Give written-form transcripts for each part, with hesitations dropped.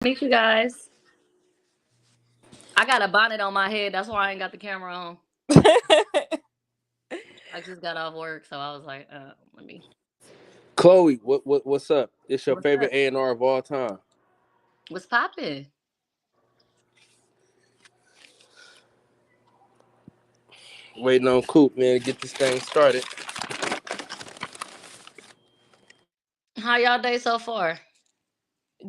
Meet you guys. I got a bonnet on my head. That's why I ain't got the camera on. I just got off work, so I was like, let me. Chloe, what's up? It's your What's favorite up? A&R of all time. What's poppin'? Waiting on Coop, man, to get this thing started. How y'all day so far?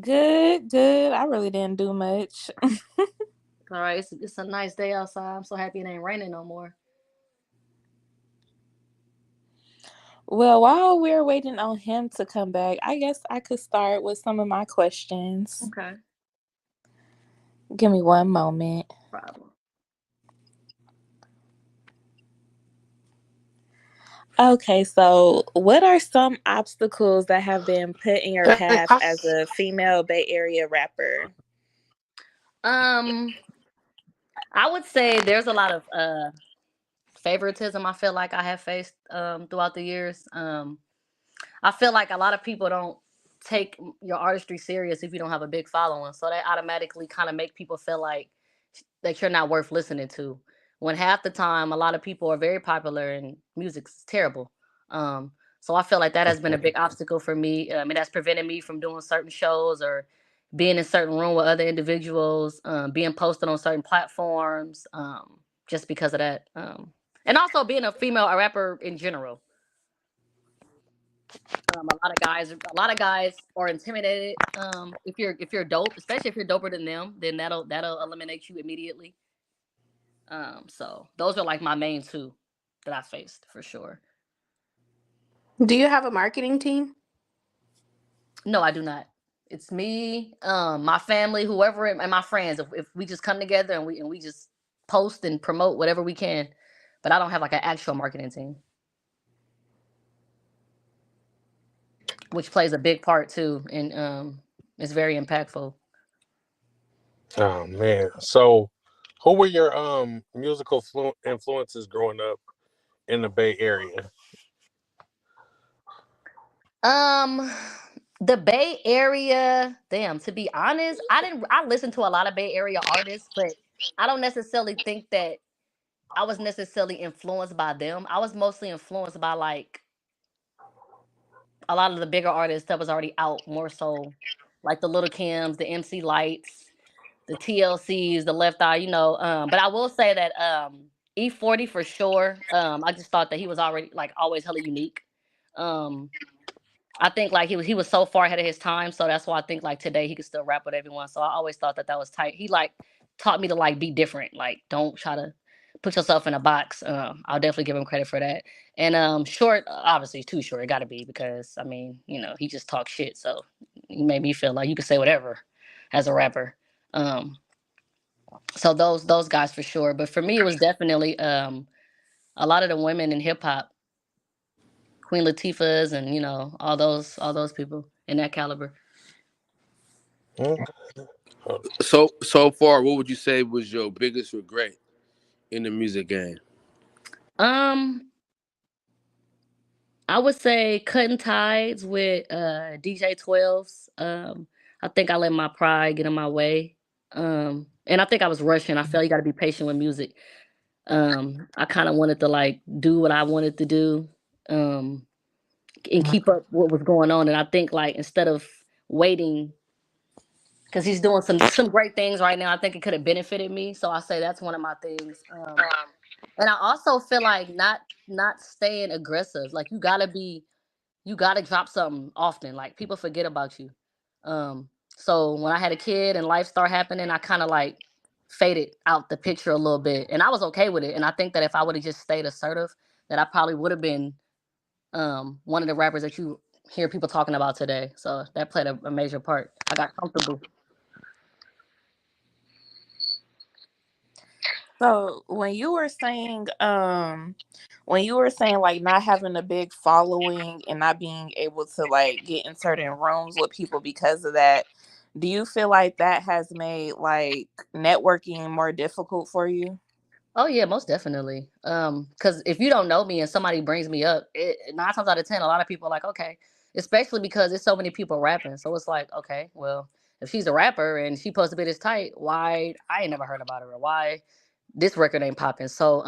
Good, good. I really didn't do much. All right, it's a nice day outside. I'm so happy it ain't raining no more. Well, while we're waiting on him to come back, I guess I could start with some of my questions. Okay, Give me one moment. problem. Okay, so what are some obstacles that have been put in your Hey, path as a female Bay Area rapper? Um, I would say there's a lot of favoritism. I feel like I have faced throughout the years. I feel like a lot of people don't take your artistry serious if you don't have a big following. So they automatically kind of make people feel like that you're not worth listening to. When half the time a lot of people are very popular and music's terrible. So I feel like that has been a big obstacle for me. It has prevented me from doing certain shows or being in certain room with other individuals, being posted on certain platforms, just because of that. And also being a rapper in general. A lot of guys are intimidated. If you're dope, especially if you're doper than them, then that'll eliminate you immediately. So those are like my main two that I faced for sure. Do you have a marketing team? No, I do not. It's me, my family, whoever, and my friends. If we just come together and we just post and promote whatever we can, but I don't have like an actual marketing team, which plays a big part too, and it's very impactful. Oh man. So who were your musical influences growing up in the Bay Area? Um, the Bay Area, damn, to be honest, I listen to a lot of Bay Area artists, but I don't necessarily think that I was necessarily influenced by them. I was mostly influenced by like a lot of the bigger artists that was already out more so, like the Little Kims, the MC Lights, the TLCs, the Left Eye, but I will say that E40 for sure. I just thought that he was already like always hella unique. Um I think like he was so far ahead of his time, so that's why I think like today he could still rap with everyone. So I always thought that that was tight. He like taught me to like be different. Like don't try to put yourself in a box. I'll definitely give him credit for that. And short, obviously too short. It got to be because I mean he just talks shit. So he made me feel like you can say whatever as a rapper. Um, so those guys for sure. But for me, it was definitely a lot of the women in hip hop, Queen Latifah's, and all those people in that caliber. Okay. So far, what would you say was your biggest regret in the music game? Um, I would say cutting ties with DJ 12s. I think I let my pride get in my way. And I think I was rushing. I felt you got to be patient with music. I kind of wanted to like do what I wanted to do. Um, and keep up what was going on. And I think like instead of waiting, because he's doing some great things right now, I think it could have benefited me. So I say that's one of my things. And I also feel like not staying aggressive. Like you gotta drop something often. Like people forget about you. So when I had a kid and life started happening, I kind of like faded out the picture a little bit, and I was okay with it. And I think that if I would have just stayed assertive, that I probably would have been one of the rappers that you hear people talking about today. So that played a major part. I got comfortable. So when you were saying like not having a big following and not being able to like get in certain rooms with people because of that, do you feel like that has made like networking more difficult for you? Oh yeah, most definitely. Because if you don't know me and somebody brings me up, 9 times out of 10, a lot of people are like, okay, especially because there's so many people rapping. So it's like, okay, well, if she's a rapper and she supposed to be this tight, why I ain't never heard about her, or why this record ain't popping? So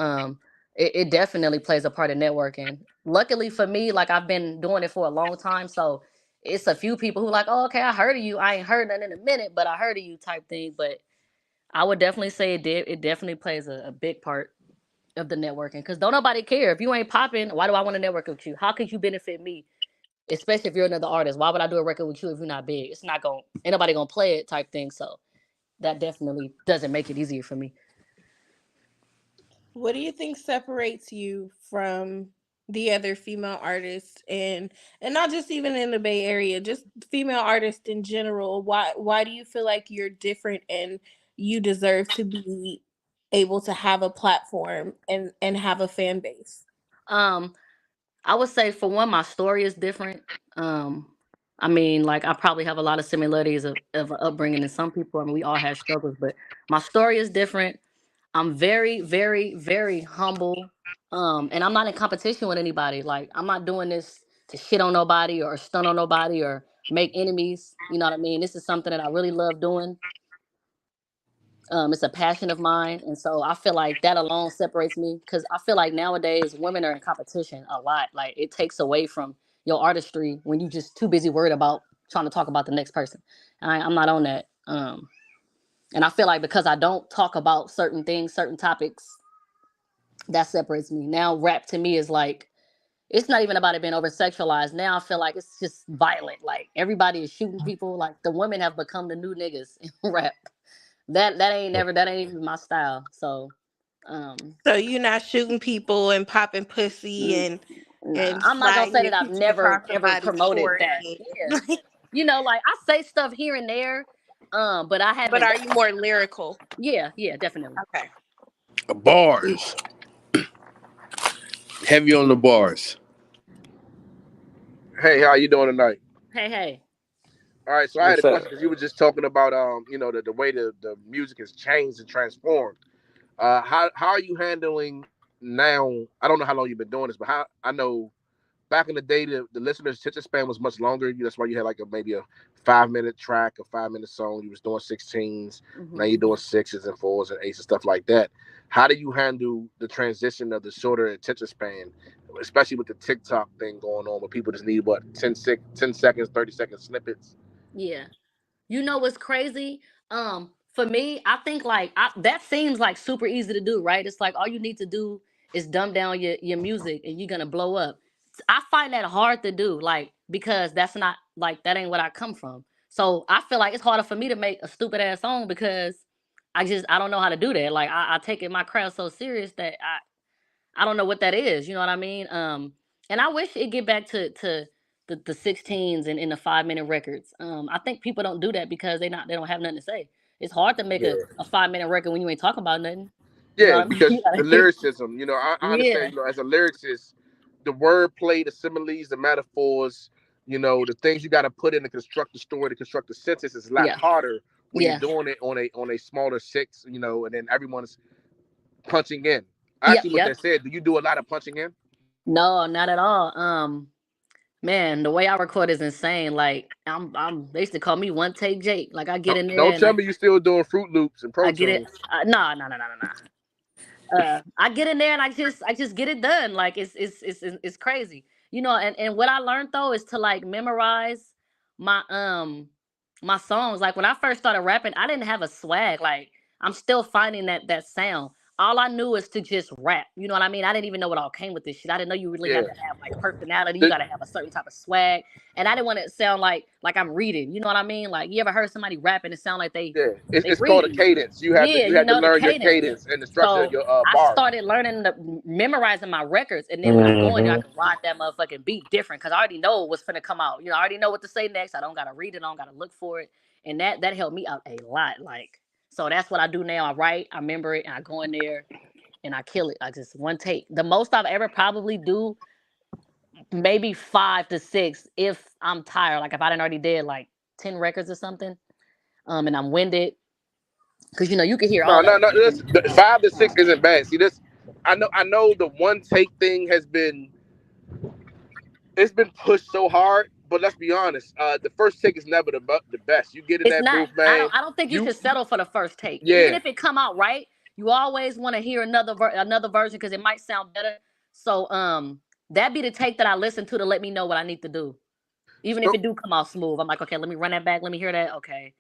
it definitely plays a part in networking. Luckily for me, like I've been doing it for a long time, so it's a few people who like, oh, okay, I heard of you. I ain't heard nothing in a minute, but I heard of you type thing. But I would definitely say it definitely plays a big part of the networking, because don't nobody care if you ain't popping. Why do I want to network with you? How could you benefit me, especially if you're another artist? Why would I do a record with you if you're not big? It's not going, ain't nobody gonna play it type thing. So that definitely doesn't make it easier for me. What do you think separates you from the other female artists, and not just even in the Bay Area, just female artists in general? Why do you feel like you're different and you deserve to be able to have a platform and have a fan base? um I would say, for one, my story is different. um I mean, like, I probably have a lot of similarities of upbringing in some people. I mean, we all have struggles, but my story is different. I'm very, very, very humble. And I'm not in competition with anybody. Like, I'm not doing this to shit on nobody or stun on nobody or make enemies. You know what I mean? This is something that I really love doing. It's a passion of mine, and so I feel like that alone separates me, because I feel like nowadays women are in competition a lot. Like, it takes away from your artistry when you just too busy worried about trying to talk about the next person. I'm not on that. And I feel like because I don't talk about certain things, certain topics, that separates me. Now, rap to me is like, it's not even about it being over sexualized. Now I feel like it's just violent. Like, everybody is shooting people. Like, the women have become the new niggas in rap. That ain't even my style. So So you're not shooting people and popping pussy nah, and I'm not gonna sliding say your that I've coochie never across ever somebody's promoted that. forehead. Yeah, like, I say stuff here and there, but I But haven't. are you more lyrical? Yeah, definitely. Okay. Bars. Heavy on the bars. Hey, how you doing tonight? Hey, hey. All right, so I had a What's up? question because you were just talking about the way the music has changed and transformed. How are you handling now? I don't know how long you've been doing this, but how I know back in the day the listener's attention span was much longer. That's why you had like maybe a 5 minute track, a 5 minute song. You was doing 16s. Now Hmm. you're doing sixes and fours and eights and stuff like that. How do you handle the transition of the shorter attention span, especially with the TikTok thing going on, where people just need what 10 seconds, 30-second snippets? Yeah. You know what's crazy? For me, I think like that seems like super easy to do, right? It's like all you need to do is dumb down your music and you're gonna blow up. I find that hard to do, like, because that's not like, that ain't what I come from. So I feel like it's harder for me to make a stupid ass song, because I don't know how to do that. Like, I take it my craft so serious that I don't know what that is. You know what I mean? And I wish it get back to the 16s and in the 5 minute records. I think people don't do that because they don't have nothing to say. It's hard to make Yeah. a 5 minute record when you ain't talking about nothing. You know Yeah, what I mean? because the lyricism, I understand, Yeah, as a lyricist, the wordplay, the similes, the metaphors, the things you got to put in to construct the story, to construct the sentence is a lot yeah, harder when you're yeah, doing it on a smaller six, and then everyone's punching in. yep, Actually, with yep. that said, do you do a lot of punching in? No, not at all. Man, the way I record is insane. Like, they used to call me one take Jake. Like, I get Don't, in there don't and tell me you still doing Fruit Loops and Pro I get it. Tools. No, no, no, no, no, no. I get in there and I just get it done. Like, it's crazy. And what I learned though is to, like, memorize my my songs. Like, when I first started rapping, I didn't have a swag. Like, I'm still finding that sound. All I knew is to just rap. You know what I mean? I didn't even know what all came with this shit. I didn't know you really Yeah, had to have, like, personality. You The- got to have a certain type of swag. And I didn't want it to sound like I'm reading. You know what I mean? Like, you ever heard somebody rapping and sound like yeah. It's, they it's called a reading? cadence. You had to Yeah, you had to the learn your cadence. cadence and the structure of So your I bars. started memorizing my records, and then when I go in there, I Hmm. can ride that motherfucking beat different, because I already know what's gonna come out. I already know what to say next. I don't gotta read it. I don't gotta look for it, and that helped me out a lot. Like, so that's what I do now. I write, I remember it, and I go in there and I kill it. I just one take. The most I've ever probably do, maybe 5 to 6, if I'm tired. Like, if I didn't already did like 10 records or something, and I'm winded, because you can hear No, all of no, it. no. The 5 to 6 isn't bad. See this. I know the one take thing has been it's been pushed so hard, but let's be honest. The first take is never the best. You get in It's that not. booth, man. I don't think you You should settle for the first take, even yeah. if it come out right. You always want to hear another version because it might sound better. So that be the take that I listen to let me know what I need to do. Even if So it do come out smooth, I'm like, okay, let me run that back. Let me hear that. Okay,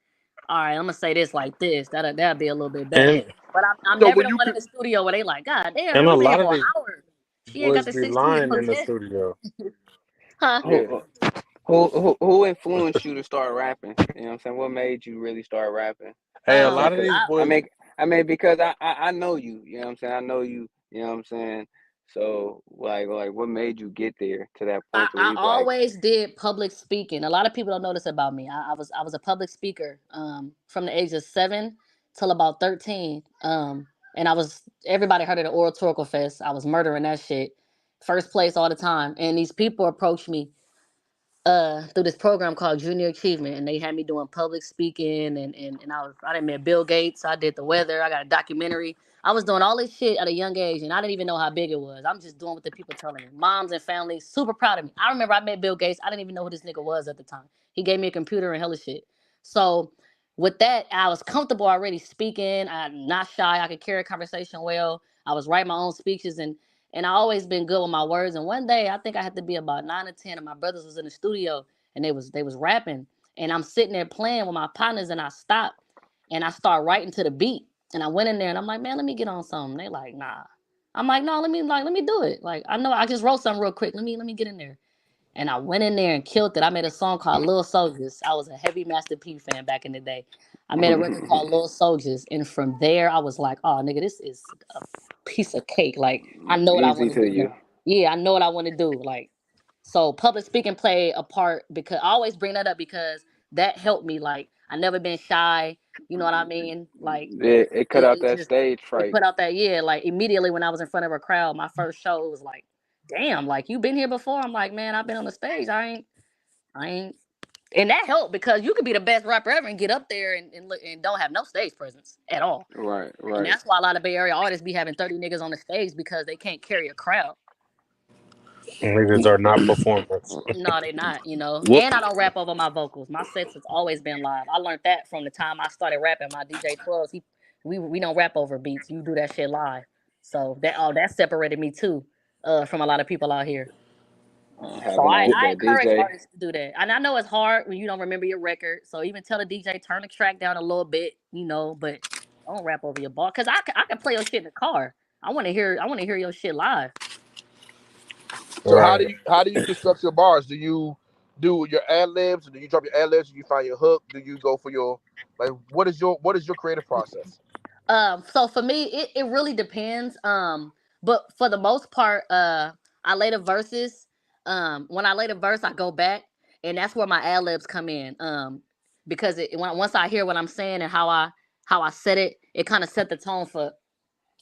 all right, I'm gonna say this like this. That'll be a little bit better. And But I'm so never when the you one in could the studio where they like, God damn, and man, a we've been here lot of for an these hour. She ain't got boys the be 16 lying in notes the yet, studio. huh? yeah. Who influenced you to start rapping? You know what I'm saying? What made you really start rapping? Hey, You know a what I'm saying? lot of Cause these I I boys, make I mean because I know you. You know what I'm saying? I know you. You know what I'm saying? So like what made you get there to that I, point to where I you be like, always did public speaking. A lot of people don't know this about me. I was a public speaker from the age of 7 till about 13. And everybody heard of the Oratorical Fest. I was murdering that shit. First place all the time. And these people approached me through this program called Junior Achievement, and they had me doing public speaking, and I done met Bill Gates. I did the weather. I got a documentary. I was doing all this shit at a young age, and I didn't even know how big it was. I'm just doing what the people telling me. Moms and families super proud of me. I remember I met Bill Gates. I didn't even know who this nigga was at the time. He gave me a computer and hella shit. So with that, I was comfortable already speaking. I'm not shy. I could carry a conversation well. I was writing my own speeches, and I always been good with my words. And one day, I think I had to be about 9 or 10, and my brothers was in the studio, and they was rapping, and I'm sitting there playing with my partners, and I stopped, and I start writing to the beat, and I went in there, and I'm like, man, let me get on something. They like, nah. I'm like, no, let me do it. Like, I know I just wrote something real quick. Let me get in there. And I went in there and killed it. I made a song called Little Soldiers. I was a heavy Master P fan back in the day. I made a record called Little Soldiers. And from there, I was like, oh, nigga, this is a piece of cake. Like, I know what I easy want to to do you? now. Yeah, I know what I want to do. Like, so public speaking played a part because I always bring that up because that helped me. Like, I never been shy. You know what I mean? Like, It cut out it that just stage it fright. put out that, yeah, like immediately when I was in front of a crowd, my first show, it was like, damn, like you been here before? I'm like, man, I've been on the stage. I ain't and that helped because you could be the best rapper ever and get up there and don't have no stage presence at all. Right, And right. that's why a lot of Bay Area artists be having 30 niggas on the stage because they can't carry a crowd. niggas are not performers. No, they not, What And I don't rap over my vocals. My sets has always been live. I learned that from the time I started rapping. My DJ 12s, we don't rap over beats. You do that shit live. So that separated me too, from a lot of people out here. So Having I, that what I that encourage DJ. artists to do that. And I know it's hard when you don't remember your record. So even tell the DJ turn the track down a little bit, but don't rap over your ball. Cause I can play your shit in the car. I wanna hear your shit live. so Right. how do you construct your bars? Do you do your ad libs? Do you drop your ad libs? Do you find your hook? Do you go for your like what is your creative process? So for me, it really depends. But for the most part, I lay the verses. When I lay the verse, I go back, and that's where my ad libs come in. Because once I hear what I'm saying and how I said it, it kind of set the tone for.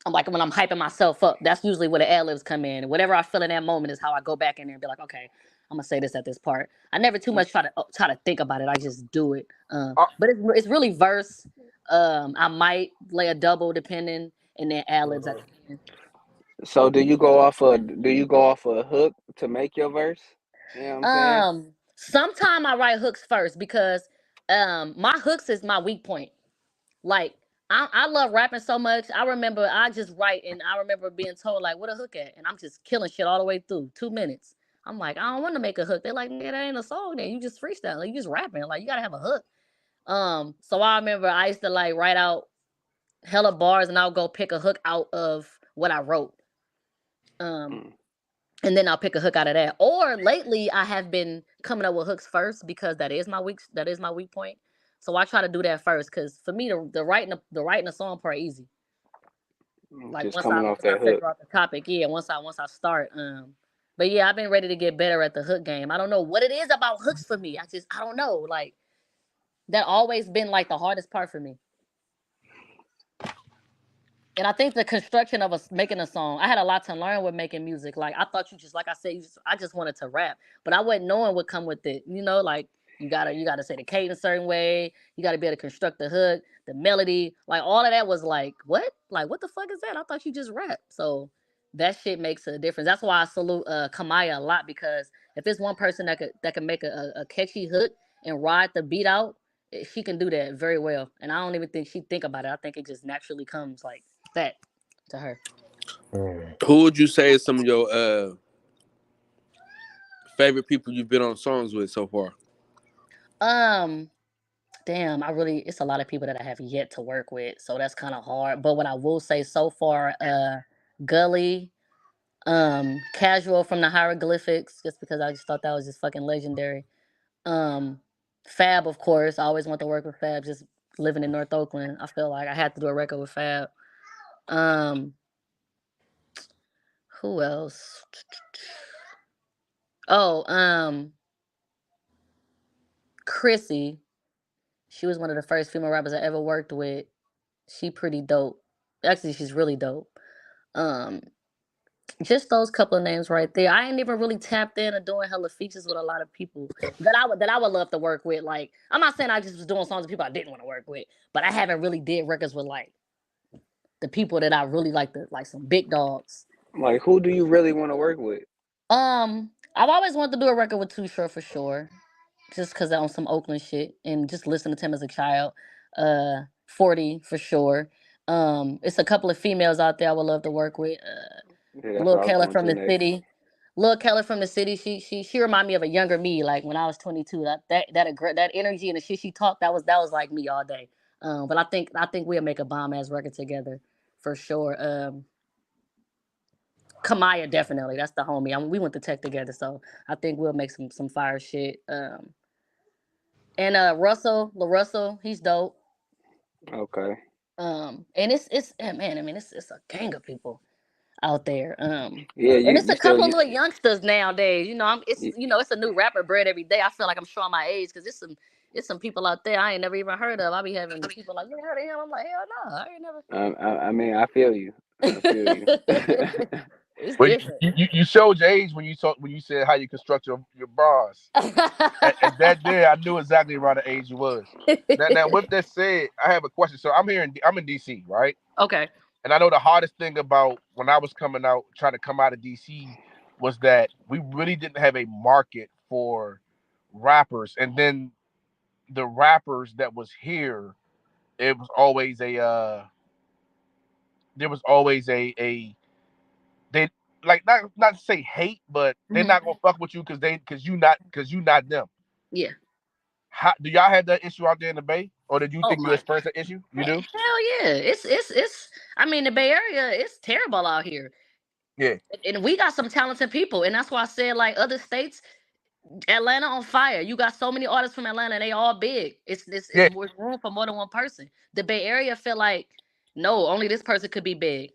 I'm like when I'm hyping myself up. That's usually where the ad libs come in. Whatever I feel in that moment is how I go back in there and be like, okay, I'm gonna say this at this part. I never too much try to think about it. I just do it. Uh, But it's really verse. I might lay a double depending, and then ad libs at mhm. the end. So do you go off a hook to make your verse? You know what I'm saying? Sometime I write hooks first because my hooks is my weak point. Like I love rapping so much. I remember I just write and I remember being told like what a hook at and I'm just killing shit all the way through 2 minutes. I'm like, I don't want to make a hook. They're like, nigga, that ain't a song then. You just freestyle. Like, you just rapping. Like you gotta have a hook. So I remember I used to like write out hella bars and I'll go pick a hook out of what I wrote. Um Mm. and then I'll pick a hook out of that. Or lately, I have been coming up with hooks first because that is my weak point. So I try to do that first because for me, the writing a song part easy. Like Just once I coming off once I that hook. figure out the topic, yeah. Once I start, but yeah, I've been ready to get better at the hook game. I don't know what it is about hooks for me. I don't know. Like that always been like the hardest part for me. And I think the construction of us making a song, I had a lot to learn with making music. Like I thought like I said, I just wanted to rap, but I wasn't knowing what come with it. Like you gotta say the cadence a certain way. You gotta be able to construct the hook, the melody, like all of that was like what? Like what the fuck is that? I thought you just rap. So that shit makes a difference. That's why I salute Kamaya a lot because If it's one person that can make a catchy hook and ride the beat out, she can do that very well. And I don't even think she think about it. I think it just naturally comes like that to her. Mm. Who would you say is some of your favorite people you've been on songs with so far? Um, Damn, I really it's a lot of people that I have yet to work with, so that's kind of hard. But what I will say so far, Gully, Casual from the Hieroglyphics, just because I just thought that was just fucking legendary. Um, Fab, of course, I always want to work with Fab. Just living in North Oakland, I feel like I had to do a record with Fab. Um, who else? Oh, Chrissy. She was one of the first female rappers I ever worked with. She pretty dope. Actually, she's really dope. Um, just those couple of names right there. I ain't even really tapped in or doing hella features with a lot of people that I would love to work with. Like, I'm not saying I just was doing songs with people I didn't want to work with, but I haven't really did records with like the people that I really like, the like some big dogs. Like, who do you really want to work with? I've always wanted to do a record with Too Short for sure, just because on some Oakland shit and just listening to him as a child. 40 for sure. It's a couple of females out there I would love to work with. Yeah, that's Lil what I was Keller going from to the next. city. Lil Keller from the city. She remind me of a younger me, like when I was 22. That energy and the shit she talked, that was like me all day. But I think we'll make a bomb ass record together for sure. Kamaya definitely. That's the homie. We went to tech together, so I think we'll make some fire shit. And La Russell, he's dope. Okay. And it's man, I mean it's a gang of people out there. Yeah, And you it's you a still couple of you, little youngsters nowadays. you It's a new rapper bred every day. I feel like I'm showing my age because it's some people out there I ain't never even heard of. I be having people like, you heard of him? I'm like, hell no, I ain't never. I mean, I feel you. I feel you. It's Well, different. you showed your age when you said how you construct your bars. At that day, I knew exactly around the age you was. Now, with that said, I have a question. So I'm in DC, right? Okay. And I know the hardest thing about when I was coming out, trying to come out of DC, was that we really didn't have a market for rappers. And then the rappers that was here, it was always there was always a they like not to say hate, but they're Hmm. not gonna fuck with you because you not them. Yeah. How, do y'all have that issue out there in the Bay, or did you Oh think you my. experienced that issue? You do? Hell yeah. It's. I mean, the Bay Area. It's terrible out here, Yeah, and we got some talented people, and that's why I said like other states. Atlanta on fire. You got so many artists from Atlanta, and they all big. It's yeah. more room for more than one person. The Bay Area feel like no, only this person could be big.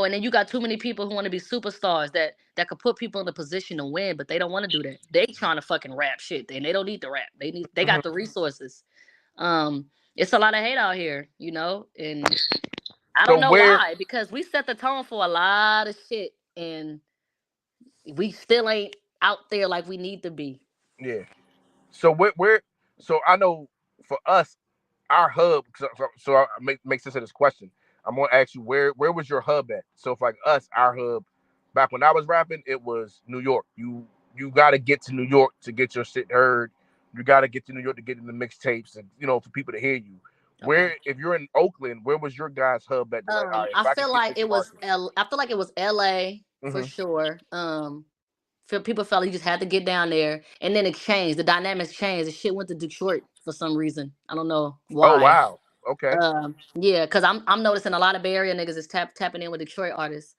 And then you got too many people who want to be superstars that could put people in a position to win, but they don't want to do that. They trying to fucking rap shit, and they don't need to rap. They Mhm. got the resources. Um, it's a lot of hate out here, and I So don't know where? why because we set the tone for a lot of shit, and we still ain't out there like we need to be. Yeah. So where? So I know for us, our hub. So I make sense of this question. I'm gonna ask you where was your hub at? So for like us, our hub back when I was rapping, it was New York. You got to get to New York to get your shit heard. You got to get to New York to get in the mixtapes and for people to hear you. Okay. Where if you're in Oakland, where was your guys' hub at? To like, all right, I if I can feel get like this it was market. I feel like it was LA for Hmm. sure. Feel people felt you just had to get down there, and then it changed. The dynamics changed. The shit went to Detroit for some reason. I don't know Oh why. wow. Okay. Yeah, because I'm noticing a lot of Bay Area niggas is tapping in with Detroit artists.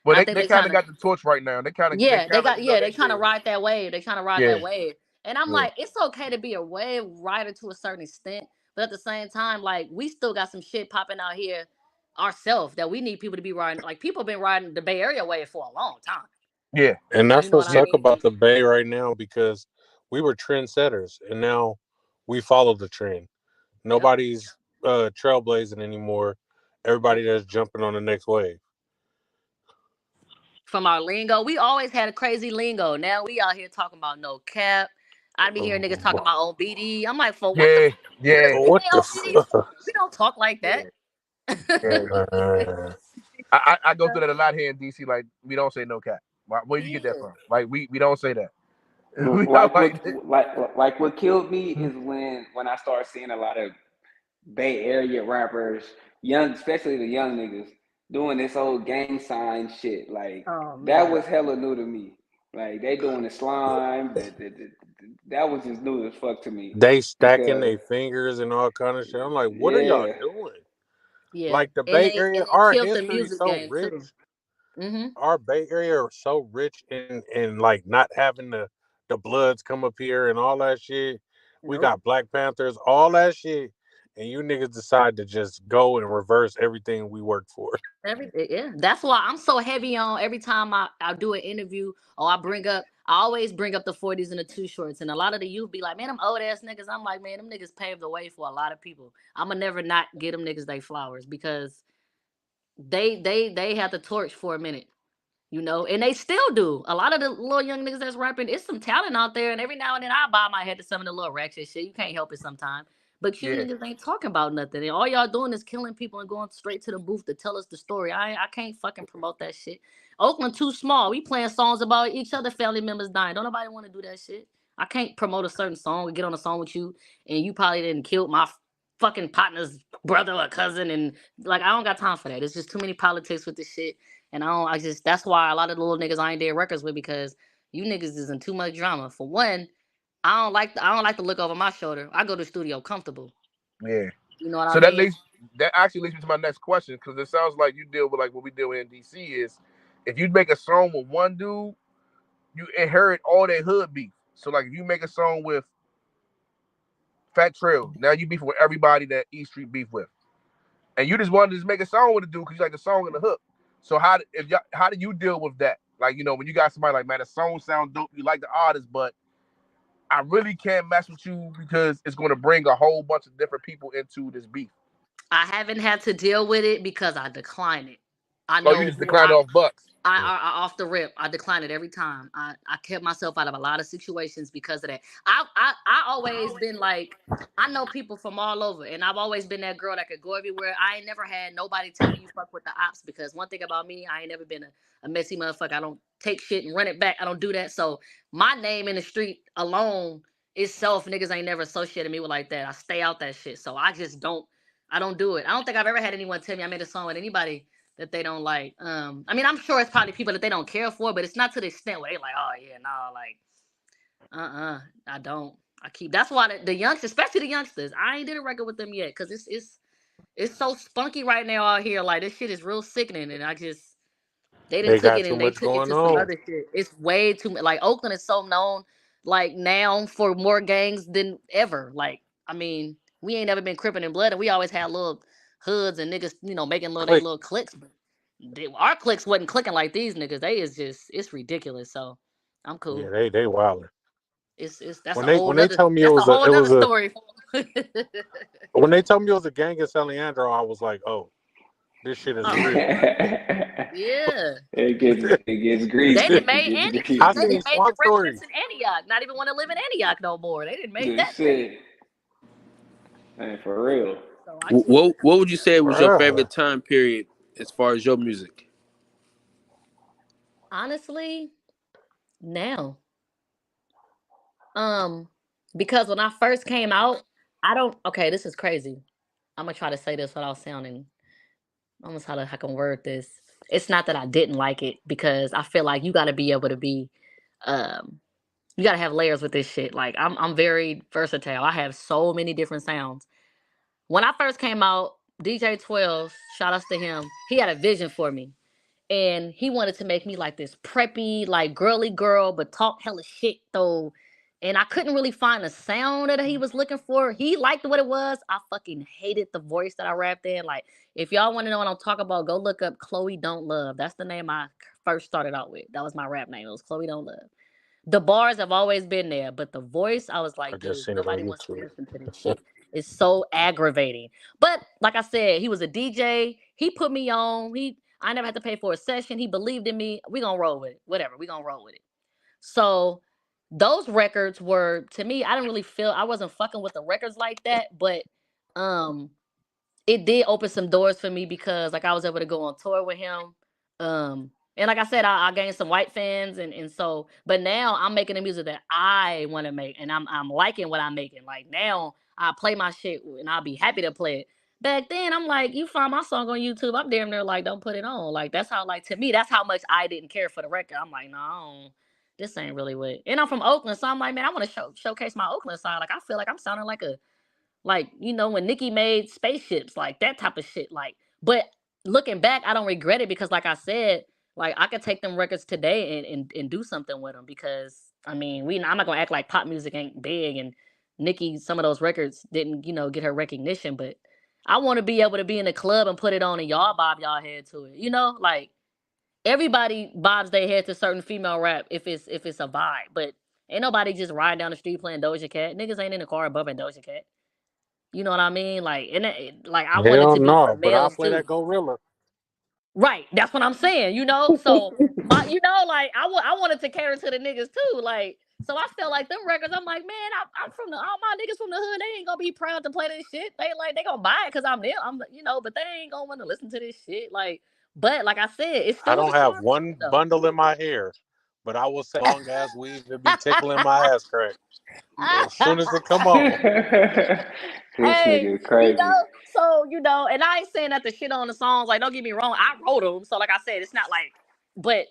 Well, I they, think they they kind trying of to got the torch right now. They kind of they yeah, kind of they trying to ride that wave. They trying to ride yeah that wave. And I'm yeah like, it's okay to be a wave rider to a certain extent, but at the same time, like we still got some shit popping out here ourselves that we need people to be riding. Like people been riding the Bay Area wave for a long time. yeah And You that's know what's what I yeah. suck mean? about the Bay right now because we were trendsetters and now we follow the trend. Yep. Nobody's trailblazing anymore. Yep. Everybody that's jumping on the next wave. From our lingo, we always had a crazy lingo. Now we out here talking about no cap. I be hearing niggas talking about OBD. I'm like, for what the Yeah, nigga yeah, What say the OBD for? fuck? We don't talk like that. yeah, yeah. I go through that a lot here in DC. Like we don't say no cap. Where you Yeah. get that from? Like we don't say that. We don't Like like what that. like what killed me is when I started seeing a lot of Bay Area rappers, young, especially the young niggas, doing this old gang sign shit. Like Oh that man. was hella new to me. Like they doing the slime. That was just new as fuck to me. They stacking Because their fingers and all kind of shit. I'm like, what are y'all yeah, doing? Yeah. Like the And Bay they Area, and they our killed the history is music so game rich. too. Mm-hmm. Our Bay Area are so rich in like not having the Bloods come up here and all that shit. We Nope. got Black Panthers, all that shit, and you niggas decide to just go and reverse everything we worked for. Yeah. That's why I'm so heavy on every time I do an interview or I always bring up the 40s and the two shorts. And a lot of the youth be like, man, them old ass niggas. I'm like, man, them niggas paved the way for a lot of people. I'ma never not get them niggas they flowers because they had the torch for a minute. And they still do. A lot of the little young niggas that's rapping, it's some talent out there, and every now and then I bob my head to some of the little ratchet shit. You can't help it sometimes. But you Yeah, niggas ain't talking about nothing. And all y'all doing is killing people and going straight to the booth to tell us the story. I can't fucking promote that shit. Oakland too small. We playing songs about each other family members dying. Don't nobody want to do that shit. I can't promote a certain song or get on a song with you, and you probably didn't kill my fucking partner's brother or cousin. And like, I don't got time for that. It's just too many politics with this shit. And I just that's why a lot of the little niggas I ain't did records with because you niggas is in too much drama. For one, I don't like to look over my shoulder. I go to the studio comfortable. yeah. You know what I So that mean? leads that actually leads me to my next question because it sounds like you deal with like what we deal with in DC is if you make a song with one dude, you inherit all that hood beef. So like if you make a song with Fat Trail, now you beef with everybody that East Street beef with, and you just wanted to just make a song with a dude because you like the song and the hook. So how do you deal with that? Like when you got somebody like man, the song sound dope, you like the artist, but I really can't mess with you because it's going to bring a whole bunch of different people into this beef. I haven't had to deal with it because I decline it. I Oh, you know just who declined off bucks. I off the rip, I decline it every time. I kept myself out of a lot of situations because of that. I always been like, I know people from all over, and I've always been that girl that could go everywhere. I ain't never had nobody tell me you fuck with the ops because one thing about me, I ain't never been a messy motherfucker. I don't take shit and run it back. I don't do that. So my name in the street alone itself, niggas ain't never associated me with like that. I stay out that shit. So I just don't. I don't do it. I don't think I've ever had anyone tell me I made a song with anybody that they don't like. I mean, I'm sure it's probably people that they don't care for, but it's not to the extent where they like, oh yeah, no, like, I don't. I keep. That's why the youngsters, especially the youngsters, I ain't did a record with them yet because it's so spunky right now out here. Like this shit is real sickening, and I just they didn't They took got it too and they much took it going to some on. other shit. It's way too like Oakland is so known like now for more gangs than ever. Like I mean, we ain't never been crippin' and blood, and we always had little hoods and niggas, making little they Click. little clicks. But our clicks wasn't clicking like these niggas. They is just it's ridiculous. So I'm Yeah, cool. they wildin'. It's that's When a they whole when they nother tell me that's a whole it nother was a story. when they told me it was a gang in San Leandro, I was like, oh, this shit is Oh real. yeah. It gets They greasy. didn't It make gets any. I They greasy. seen didn't make the Swamp residents Story. in Antioch. Not even want to live in Antioch no more. They didn't make Good that shit. shit. Man, for real. So I just What would you say was your Bruh. favorite time period as far as your music? honestly now, um, because when I first came out, I don't. Okay, this is crazy. I'm gonna try to say this without sounding almost how I can word this. It's not that I didn't like it because I feel like you got to be able to be, um, you got to have layers with this shit. Like I'm very versatile. I have so many different sounds. When I first came out, DJ 12, shout outs to him. He had a vision for me. And he wanted to make me like this preppy, like girly girl, but talk hella shit though. And I couldn't really find the sound that he was looking for. He liked what it was. I fucking hated the voice that I rapped in. Like, if y'all want to know what I'm talking about, go look up Chloe Don't Love. That's the name I first started out with. That was my rap name. It was Chloe Don't Love. The bars have always been there, but the voice, I was I like, just dude, seen it on nobody wants to YouTube. listen to this shit. It's so aggravating. But like I said, he was a DJ. He put me on. I never had to pay for a session. He believed in me. We gonna roll with it. Whatever. We gonna roll with it. So those records were to me, I didn't really feel I wasn't fucking with the records like that, but um it did open some doors for me because like I was able to go on tour with him. And like I said, I gained some white fans, and so, but now I'm making the music that I want to make, and I'm liking what I'm making. Like now, I play my shit, and I'll be happy to play it. Back then, I'm like, you find my song on YouTube, I'm damn near like, don't put it on. Like that's how, like to me, that's how much I didn't care for the record. I'm like, no, this ain't really what. And I'm from Oakland, so I'm like, man, I want to showcase my Oakland side. Like I feel like I'm sounding like a, like, when Nicki made spaceships, like that type of shit. Like, but looking back, I don't regret it because, like I said, like I could take them records today and do something with them because I mean, I'm not gonna act like pop music ain't big and Nicki, some of those records didn't, get her recognition, but I want to be able to be in the club and put it on and y'all bob y'all head to it, like everybody bobs their head to certain female rap if it's a vibe, but ain't nobody just riding down the street playing Doja Cat. Niggas ain't in the car bumping Doja Cat. You know what I mean? Like, and like I want it Hell to be for no, but I'll males play too. that Gorilla. Right. That's what I'm saying. So my, like I wanted to cater to the niggas too. Like, so I felt like them records. I'm like, man, I'm from all my niggas from the hood. They ain't gonna be proud to play this shit. They gonna buy it because I'm them. But they ain't gonna want to listen to this shit. Like, but like I said, it I still was don't a have charm to one it though. bundle in my hair, but I will say long ass weave to be tickling my ass crack as soon as it come on. This Hey, nigga is crazy. so and I ain't saying that the shit on the songs. Like, don't get me wrong, I wrote them. So, like I said, it's not like, but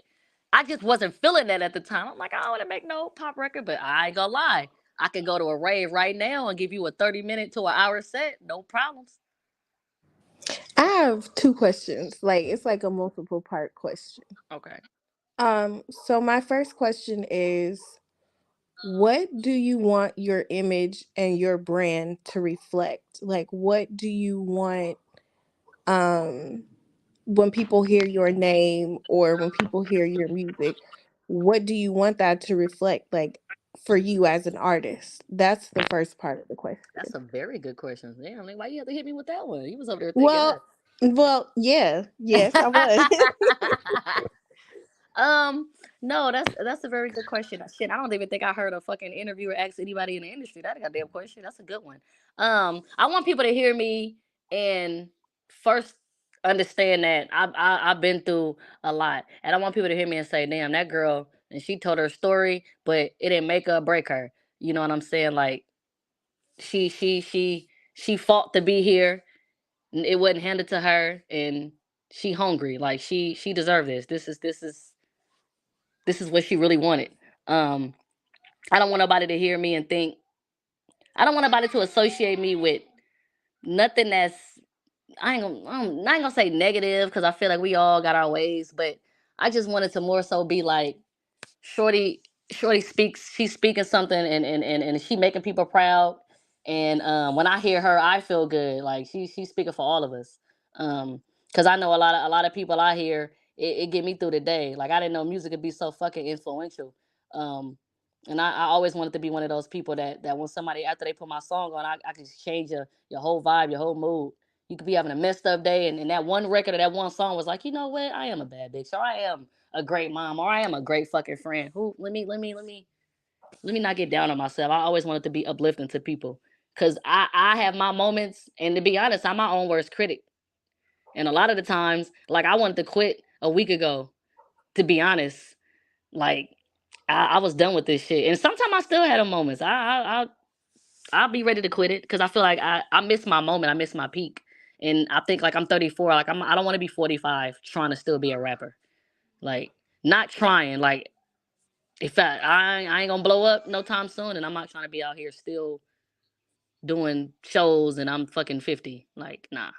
I just wasn't feeling that at the time. I'm like, I don't want to make no pop record, but I ain't gonna lie, I can go to a rave right now and give you a 30 minute to an hour set, no problems. I have two questions. Like it's like a multiple part question. Okay, So my first question is, what do you want your image and your brand to reflect? Like what do you want um when people hear your name or when people hear your music, what do you want that to reflect, like for you as an artist? That's the first part of the that's question. a very good question. Damn, like, why you have to hit me with that one? You was over there thinking Well, that. yeah, yes, I was. Um, no, that's a very good question. Shit, I don't even think I heard a fucking interviewer ask anybody in the industry that goddamn question. That's a good one. I want people to hear me and first understand that I've been through a lot, and I want people to hear me and say, "Damn, that girl," and she told her story, but it didn't make her or break her. You know what I'm saying? Like she fought to be here. It wasn't handed to her, and she hungry. Like she deserved this. This is what she really wanted. Um, I don't want nobody to hear me and think. I don't want nobody to associate me with nothing that's. I ain't gonna say negative because I feel like we all got our ways, but I just wanted to more so be like Shorty. Shorty speaks. She's speaking something, and she making people proud. And when I hear her, I feel good. Like she's speaking for all of us. Because I know a lot of people I hear, it get me through the day. Like I didn't know music could be so fucking influential. Um, and I always wanted to be one of those people that when somebody after they put my song on, I can change your whole vibe, your whole mood. You could be having a messed up day, and that one record or that one song was like, you know what? I am a bad bitch, or I am a great mom, or I am a great fucking friend. Who let me not get down on myself. I always wanted to be uplifting to people. Cause I have my moments, and to be honest, I'm my own worst critic. And a lot of the times, like I wanted to quit a week ago. To be honest, like I was done with this shit. And sometimes I still had them moments. I'll be ready to quit it because I feel like I miss my moment. I miss my peak. And I think like I'm 34. Like I don't want to be 45 trying to still be a rapper. Like not trying. Like if I ain't gonna blow up no time soon, and I'm not trying to be out here still doing shows, and I'm fucking 50. Like nah.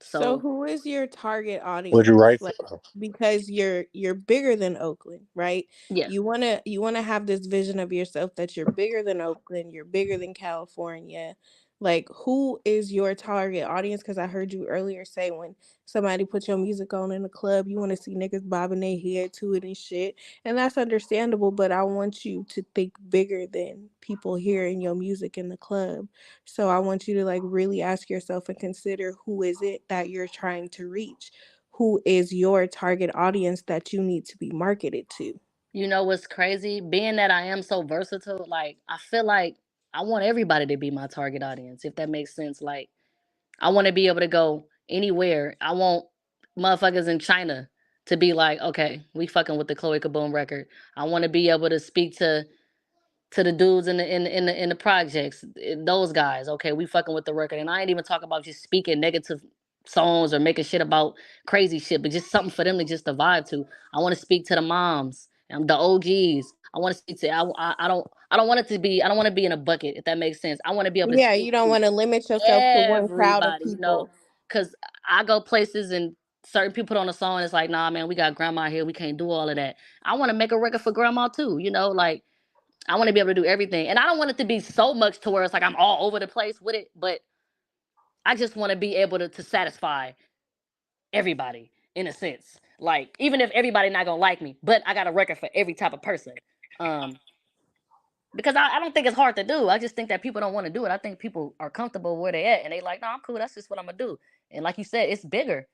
So So who is your target Would you audience? write Like for? because you're bigger than Oakland, right? yeah, You wanna have this vision of yourself that you're bigger than Oakland, you're bigger than California. Like who is your target audience? Because I heard you earlier say when somebody put your music on in the club, you want to see niggas bobbing their head to it and shit. And that's understandable, but I want you to think bigger than people hearing your music in the club. So I want you to like really ask yourself and consider who is it that you're trying to reach? Who is your target audience that you need to be marketed to? you know what's crazy? Being that I am so versatile, like I feel like I want everybody to be my target audience, if that makes sense. Like I want to be able to go anywhere. I want motherfuckers in China to be like, okay, we fucking with the Chloe Kaboom record. I want to be able to speak to the dudes in the projects, those guys. Okay, we fucking with the record, and I ain't even talking about just speaking negative songs or making shit about crazy shit, but just something for them to just to vibe to. I want to speak to the moms and the OGs. I want to speak to. I don't want it to be. I don't want to be in a bucket. If that makes sense. I want to be able to Yeah, speak you don't to want to limit yourself to one crowd of everybody. people. Because I go places and certain people put on a song. It's like, nah, man, we got grandma here. We can't do all of that. I want to make a record for grandma too. Like I want to be able to do everything. And I don't want it to be so much to where it's like I'm all over the place with it, but I just want to be able to satisfy everybody in a sense. Like even if everybody not gonna like me, but I got a record for every type of person. Um, because I don't think it's hard to do. I just think that people don't want to do it. I think people are comfortable where they at and they like, no, I'm cool. That's just what I'm gonna do. And like you said, it's bigger.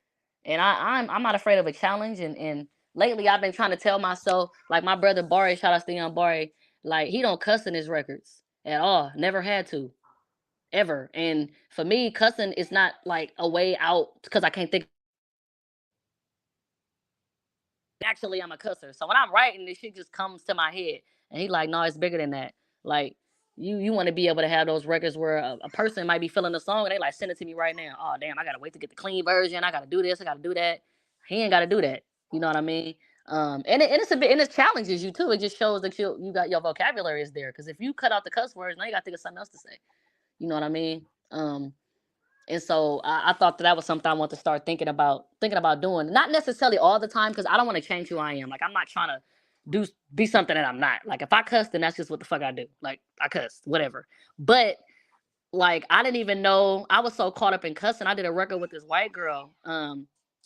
And I'm not afraid of a challenge. And lately I've been trying to tell myself, like my brother Bari, shout out to young Bari, like he don't cuss in his records at all. Never had to. Ever. And for me, cussing is not like a way out because I can't think actually I'm a cusser. So when I'm writing, this shit just comes to my head. And he like, no, it's bigger than that. Like you want to be able to have those records where a person might be feeling a song and they like send it to me right now. Oh damn, I gotta wait to get the clean version. I gotta do this. I gotta do that. He ain't gotta do that. You know what I mean? And it's a bit and it challenges you too. It just shows that you got your vocabulary is there. Because if you cut out the cuss words, now you gotta think of something else to say. You know what I mean? And so I thought that was something I want to start thinking about doing. Not necessarily all the time because I don't want to change who I am. Like I'm not trying to do be something that I'm not. Like if I cuss, then that's just what the fuck I do. Like I cuss, whatever. But like I didn't even know I was so caught up in cussing. I did a record with this white girl.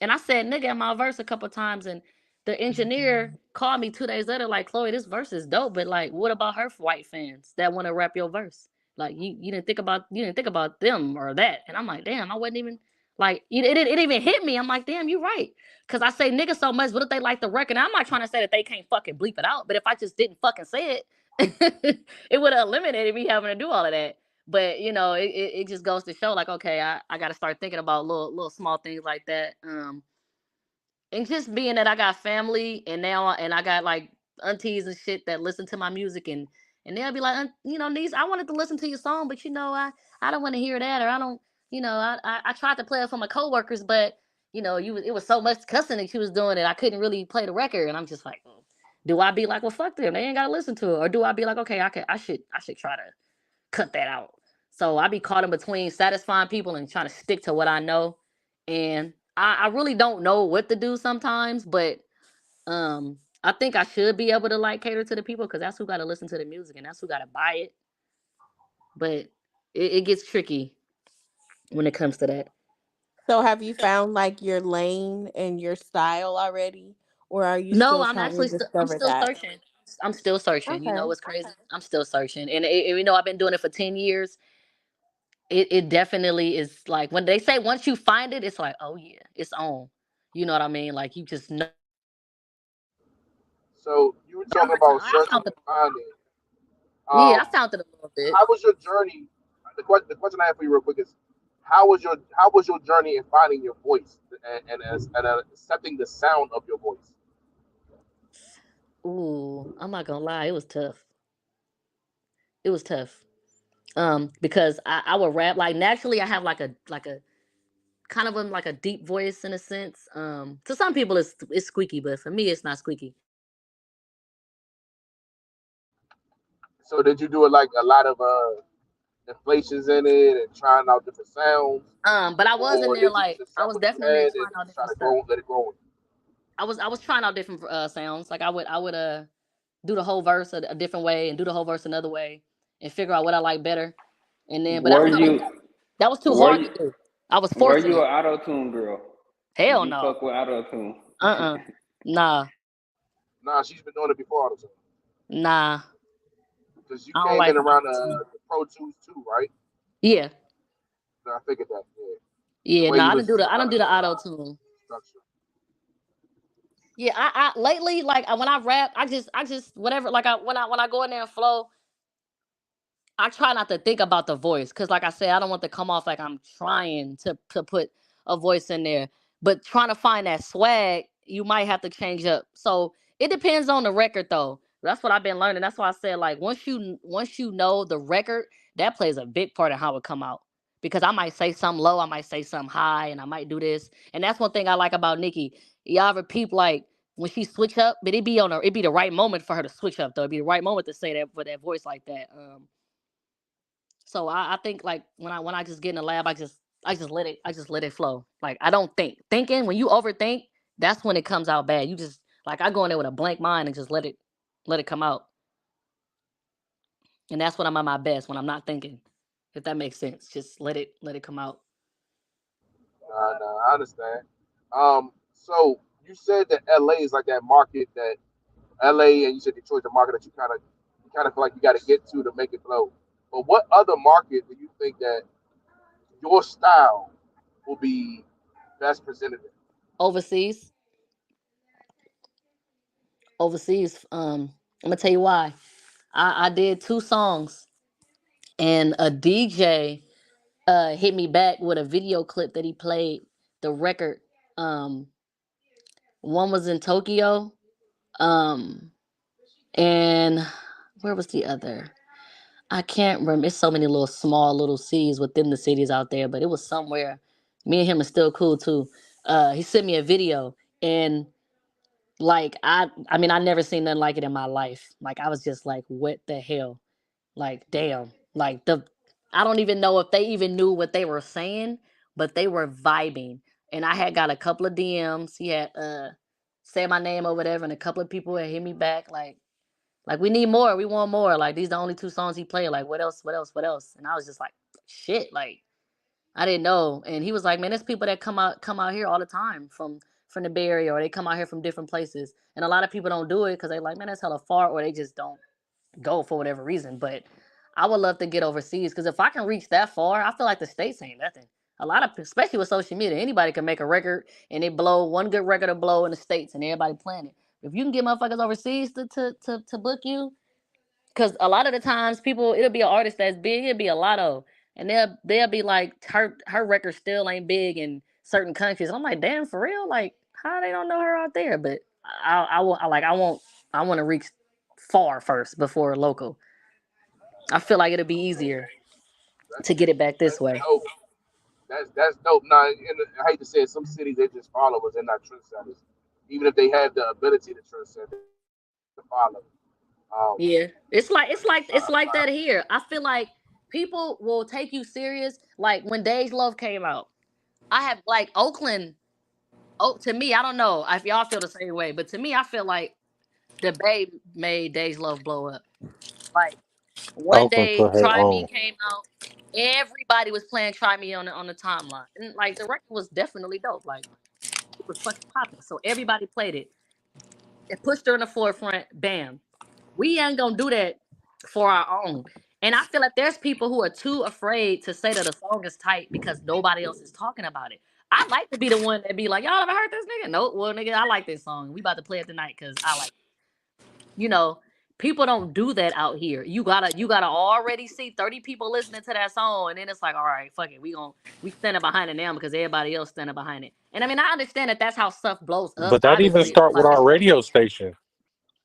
And I said nigga in my verse a couple times and the engineer called me 2 days later, like, Chloe, this verse is dope, but like what about her white fans that want to rap your verse? Like you didn't think about them or that. And I'm like, damn, I wasn't even like it even hit me. I'm like, damn, you right. Cause I say nigga so much, what if they like the record? And I'm not trying to say that they can't fucking bleep it out, but if I just didn't fucking say it, it would have eliminated me having to do all of that. But it just goes to show like, okay, I gotta start thinking about little small things like that. And just being that I got family and now and I got like aunties and shit that listen to my music and they'll be like, niece, I wanted to listen to your song, but I don't want to hear that or I don't, I tried to play it for my coworkers, but it was so much cussing that she was doing that I couldn't really play the record, and I'm just like, do I be like, well, fuck them, they ain't gotta listen to it, or do I be like, okay, I should try to cut that out. So I be caught in between satisfying people and trying to stick to what I know. And I really don't know what to do sometimes, but I think I should be able to like cater to the people because that's who got to listen to the music and that's who got to buy it. But it gets tricky when it comes to that. So have you found like your lane and your style already? Or are you No, still I'm trying to actually I'm discover still that? searching. I'm still searching. You know Okay. what's crazy? I'm still searching, and I've been doing it for 10 years. It definitely is like when they say once you find it, it's like, oh yeah, it's on. You know what I mean? Like you just know. So you were But I'm talking not trying. about I searching found and it. finding. Yeah, I Um, found it a little bit. how was your journey? The question I have for you real quick is, how was your journey in finding your voice and accepting the sound of your voice? Ooh, I'm not gonna lie, it was tough. It was tough. Because I would rap like naturally. I have like a kind of like a deep voice in a sense. To some people it's squeaky, but for me it's not squeaky. So did you do it like a lot of inflations in it and trying out different sounds, But I was in or there did you like just I accept was what you definitely in there had and trying out just try different to stuff. grow, let it grow? I was trying out different sounds. Like I would do the whole verse a different way and do the whole verse another way and figure out what I like better. And then, but I Were felt like you that was too were hard you to do. I was were forcing you it. an auto tune girl? Did Hell you no. fuck with auto tune? Nah. Nah, she's been doing it before all the time. Nah. Because you I don't came like in around auto-tune. the Pro Tools too, right? Yeah. So I figured that, yeah. The Yeah, way no, you I didn't listen do to the I don't other do the auto tune. structure. Yeah, I lately like when I rap, I just whatever like when I go in there and flow, I try not to think about the voice because like I said, I don't want to come off like I'm trying to put a voice in there, but trying to find that swag. you might have to change up. So it depends on the record though. That's what I've been learning. That's why I said like once you know the record, that plays a big part in how it come out. Because I might say something low, I might say something high, and I might do this. And that's one thing I like about Nikki. Y'all ever peep like when she switch up, but it be the right moment for her to switch up though. It'd be the right moment to say that for that voice like that. So I think like when I just get in the lab, I just let it flow. Like I don't think. Thinking when you overthink, that's when it comes out bad. You just like I go in there with a blank mind and just let it come out. And that's when I'm at my best when I'm not thinking. If that makes sense, just let it come out. I understand. So you said that LA is like that market that LA, and you said Detroit's the market that you kind of feel like you got to get to make it blow. But what other market do you think that your style will be best presented in? Overseas, overseas. I'm gonna tell you why. I did 2 songs and a DJ hit me back with a video clip that he played the record. Um, One was in Tokyo, um, and where was the other? I can't remember. It's so many little small little cities within the cities out there, but it was somewhere. Me and him are still cool too. He sent me a video, and like I mean, I never seen nothing like it in my life. Like I was just like, what the hell? Like damn. Like I don't even know if they even knew what they were saying, but they were vibing. And I had got a couple of DMs. He had said my name or whatever, and a couple of people had hit me back like we need more, we want more. Like these the only 2 songs he played. Like what else? What else? What else? And I was just like, shit, like I didn't know. And he was like, man, there's people that come out here all the time from the Bay Area, or they come out here from different places. And a lot of people don't do it because they like, man, that's hella far, or they just don't go for whatever reason. But I would love to get overseas because if I can reach that far, I feel like the states ain't nothing. A lot of, especially with social media, anybody can make a record and they blow one good record to blow in the states and everybody playing it. If you can get motherfuckers overseas to book you, because a lot of the times people, it'll be an artist that's big, it'll be a lotto, and they'll be like her record still ain't big in certain countries. I'm like, damn, for real, like how they don't know her out there? But I want to reach far first before local. I feel like it'll be easier That's to get it back this that's way. dope. That's dope. Now, and I hate to say it, some cities they just followers, they're not trendsetters. Even if they have the ability to trendset, they're just followers. Yeah, it's like Uh, that here. I feel like people will take you serious. Like when Days Love came out, I have like Oakland. Oh, to me, I don't know if y'all feel the same way, but to me, I feel like the Bay made Days Love blow up. Like one Oakland day, put her Try Me on. came out. Everybody was playing Try Me on the timeline, and like the record was definitely dope. Like it was fucking popping, so everybody played it. It pushed her in the forefront. Bam. We ain't gonna do that for our own. And I feel like there's people who are too afraid to say that a song is tight because nobody else is talking about it. I like to be the one that be like, y'all ever heard this nigga? Nope. Well, nigga, I like this song. We about to play it tonight because I like, you know, people don't do that out here. You gotta already see 30 people listening to that song, and then it's like, all right, fuck it, we standing behind it now because everybody else standing behind it. And I mean, I understand that that's how stuff blows up. But that even Obviously, a start lot with of our people. radio station.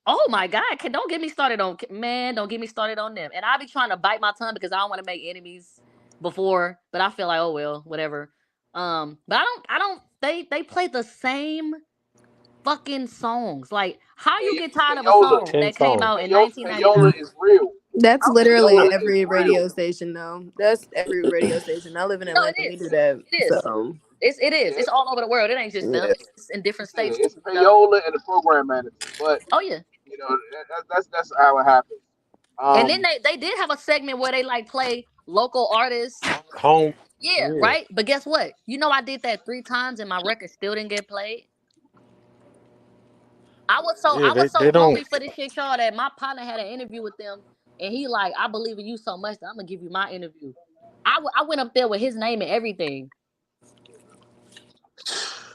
Oh my God! Don't get me started on man. Don't get me started on them. And I be trying to bite my tongue because I don't want to make enemies before. But I feel like oh well, whatever. But I don't. They play the same fucking songs. Like how you get tired of a payola, song 10 that came songs. out in 1999? payola is real. That's Payola literally is every real. radio station, though. That's every radio station. I live in No, it Atlanta. We do is. that. It is. So, It is. Yeah, It's all over the world. It ain't just them. yeah. It's in different yeah, states it's too. You know. payola and the program manager. But Oh yeah. that's how it happens. And then Um, they did have a segment where they like play local artists. Home. Yeah, Yeah. right. But guess what? You know, I did that 3 times, and my record still didn't get played. I was so Yeah, I was they so don't. hungry for this shit, y'all, that my partner had an interview with them, and he like, I believe in you so much that I'm gonna give you my interview. I went up there with his name and everything.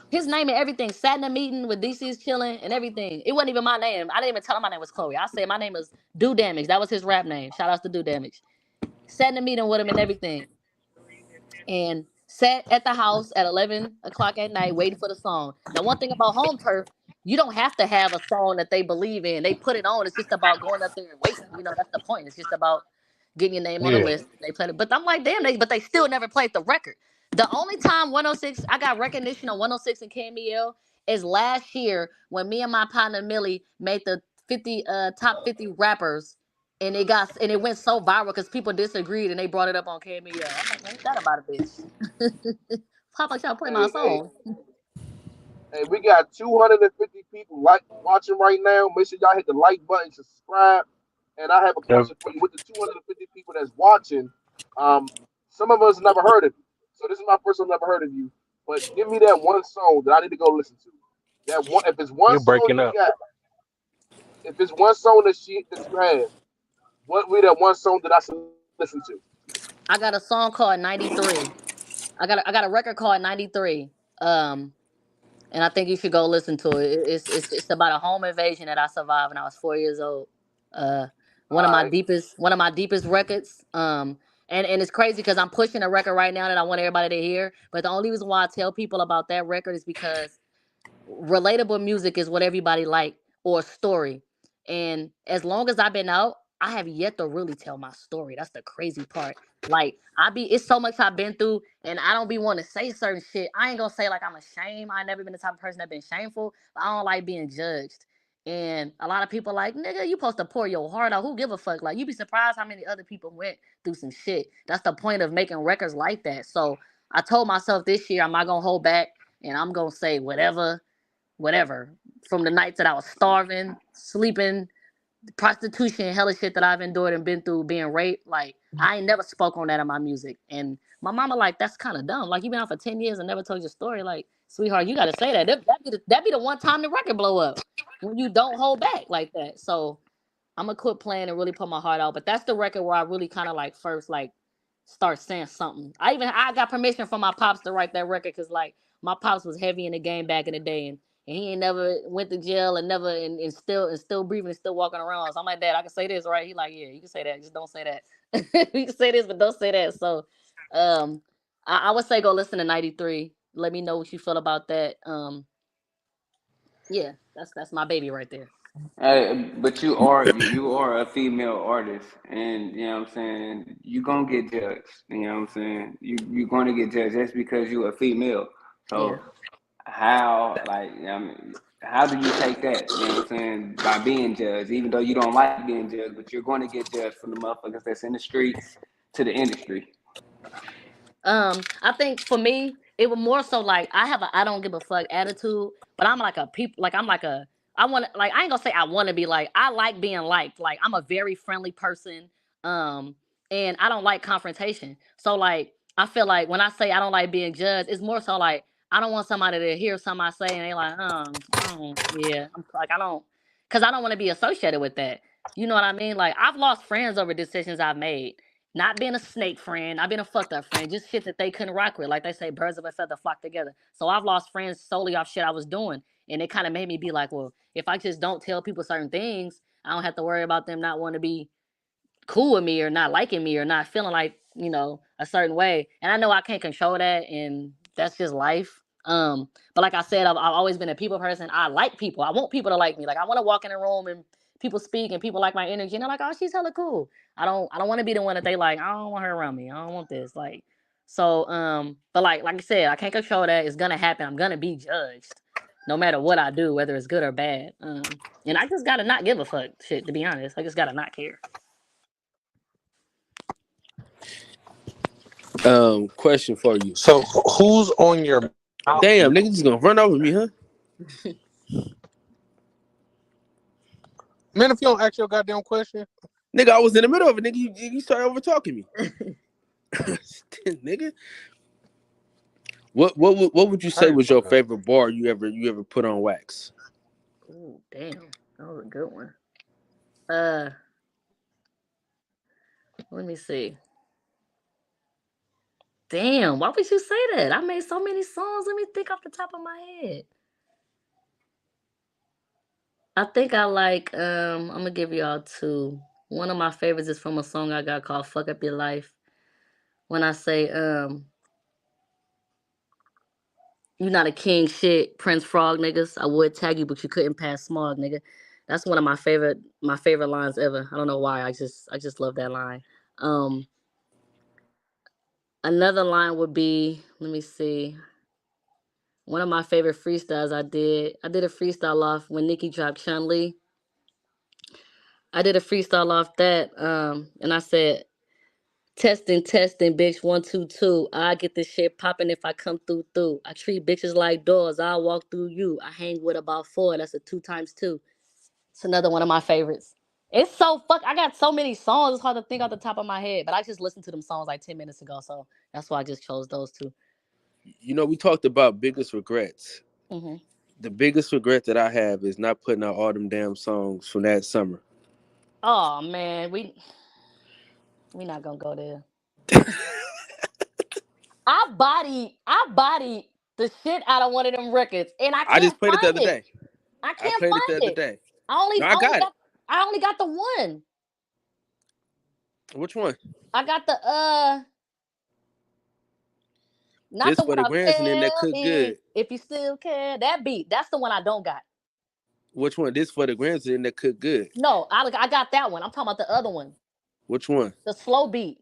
His name and everything. Sat in a meeting with DC's chilling and everything. It wasn't even my name. I didn't even tell him my name was Cloey. I said my name is Do Damage. That was his rap name. Shout outs to Do Damage. Sat in a meeting with him and everything. And sat at the house at 11 o'clock at night waiting for the song. Now, one thing about home turf, you don't have to have a song that they believe in. They put it on. It's just about going up there and waiting. That's the point. It's just about getting your name on the Yeah. list. They played it, but I'm like, damn, but they still never played the record. The only time 106 I got recognition on 106 and KMEL is last year when me and my partner Millie made the 50 top 50 rappers, and it went so viral because people disagreed and they brought it up on KMEL. I'm like, ain't that about a bitch? Pop like y'all play my Hey, hey, song. hey, we got 250 people like watching right now. Make sure y'all hit the like button, subscribe. And I have a Yep. question for you. With the 250 people that's watching, um, some of us never heard of you. So this is my first one never heard of you. But give me that one song that I need to go listen to. That one, if it's one You're song breaking you up. got, if it's one song that you have, what would that one song that I should listen to? I got a song called 93. I got a record called 93. Um and I think you should go listen to it. It's about a home invasion that I survived when I was 4 years old. Uh, one of All my right. deepest records. And it's crazy because I'm pushing a record right now that I want everybody to hear. But the only reason why I tell people about that record is because relatable music is what everybody like, or a story. And as long as I've been out, I have yet to really tell my story. That's the crazy part. Like it's so much I've been through, and I don't be want to say certain shit. I ain't gonna say like I'm ashamed. I never been the type of person that been shameful. But I don't like being judged. And a lot of people like, nigga, you supposed to pour your heart out. Who give a fuck? Like, you be surprised how many other people went through some shit. That's the point of making records like that. So I told myself this year I'm not gonna hold back, and I'm gonna say whatever. From the nights that I was starving, sleeping, prostitution, hella shit that I've endured and been through, being raped. Like, I ain't never spoke on that in my music. And my mama like, that's kind of dumb. Like, you been out for 10 years and never told your story. Like, sweetheart, you gotta say that. That be the one time the record blow up, when you don't hold back like that. So I'm gonna quit playing and really put my heart out. But that's the record where I really kind of like first like start saying something. I got permission from my pops to write that record because like my pops was heavy in the game back in the day, and he ain't never went to jail and never and still breathing and still walking around. So I'm like, Dad, I can say this, right? He like, yeah, you can say that, just don't say that. You can say this, but don't say that. So um I would say go listen to 93. Let me know what you feel about that. Yeah, that's my baby right there. But you are a female artist, and you know what I'm saying. You gonna get judged. You know what I'm saying. You're gonna get judged just because you're a female. Yeah. So how like I mean, how do you take that? You know what I'm saying, by being judged, even though you don't like being judged, but you're going to get judged from the motherfuckers that's in the streets to the industry. I think for me, it was more so like I have a I don't give a fuck attitude, but I'm like a people like I'm like a I want to like I ain't gonna say I want to be like I like being liked. Like I'm a very friendly person, um, and I don't like confrontation. So like I feel like when I say I don't like being judged, it's more so like I don't want somebody to hear something I say and they like, oh yeah, I'm like because I don't want to be associated with that. You know what I mean? Like I've lost friends over decisions I've made, not being a snake friend, not being a fucked up friend, just shit that they couldn't rock with. Like they say, birds of a feather flock together. So I've lost friends solely off shit I was doing. And it kind of made me be like, well, if I just don't tell people certain things, I don't have to worry about them not wanting to be cool with me or not liking me or not feeling like a certain way. And I know I can't control that, and that's just life. But like I said, I've always been a people person. I like people. I want people to like me. Like I want to walk in a room and people speak and people like my energy and they're like, oh, she's hella cool. I don't want to be the one that they like, I don't want her around me, I don't want this. Like, so but like I said, I can't control that. It's gonna happen. I'm gonna be judged no matter what I do, whether it's good or bad. And I just gotta not give a fuck, shit, to be honest. I just gotta not care. Question for you. So who's on your Damn, nigga just gonna run over me, huh? man? If you don't ask your goddamn question, Nigga, I was in the middle of it. Nigga, you started over talking me. Nigga, what would you say hurt was your fucker. favorite bar you ever put on wax? Ooh, damn. That was a good one. Uh, Let me see. Damn, why would you say that? I made so many songs. Let me think off the top of my head. I think I like I'm gonna give y'all two. One of my favorites is from a song I got called Fuck Up Your Life. When I say You not a king shit, Prince Frog niggas. I would tag you, but you couldn't pass smog, nigga. That's one of my favorite lines ever. I don't know why. I just love that line. Um, Another line would be, let me see. One of my favorite freestyles I did a freestyle off when Nicki dropped Chun Li. I did a freestyle off that, and I said, testing, testing, bitch, 1 2 2. I get this shit popping if I come through. I treat bitches like doors. I walk through you. I hang with about four. That's a 2 times 2. It's another one of my favorites. It's so fuck. I got so many songs. It's hard to think off the top of my head. But I just listened to them songs like 10 minutes ago, so that's why I just chose those two. You know, we talked about biggest regrets. Hmm. The biggest regret that I have is not putting out all them damn songs from that summer. Oh man, we not gonna go there. I bodied the shit out of one of them records, and I I can't just played it the find other it. day. I I can't played it the find other it. day. I only No, I I only got it. got I only got the one. Which one? I got the not This the for one the I'll grands and then that tell cook good. me if you still care. That beat. That's the one I don't got. Which one? This for the grands and then that cook good. No, I got that one. I'm talking about the other one. Which one? The slow beat.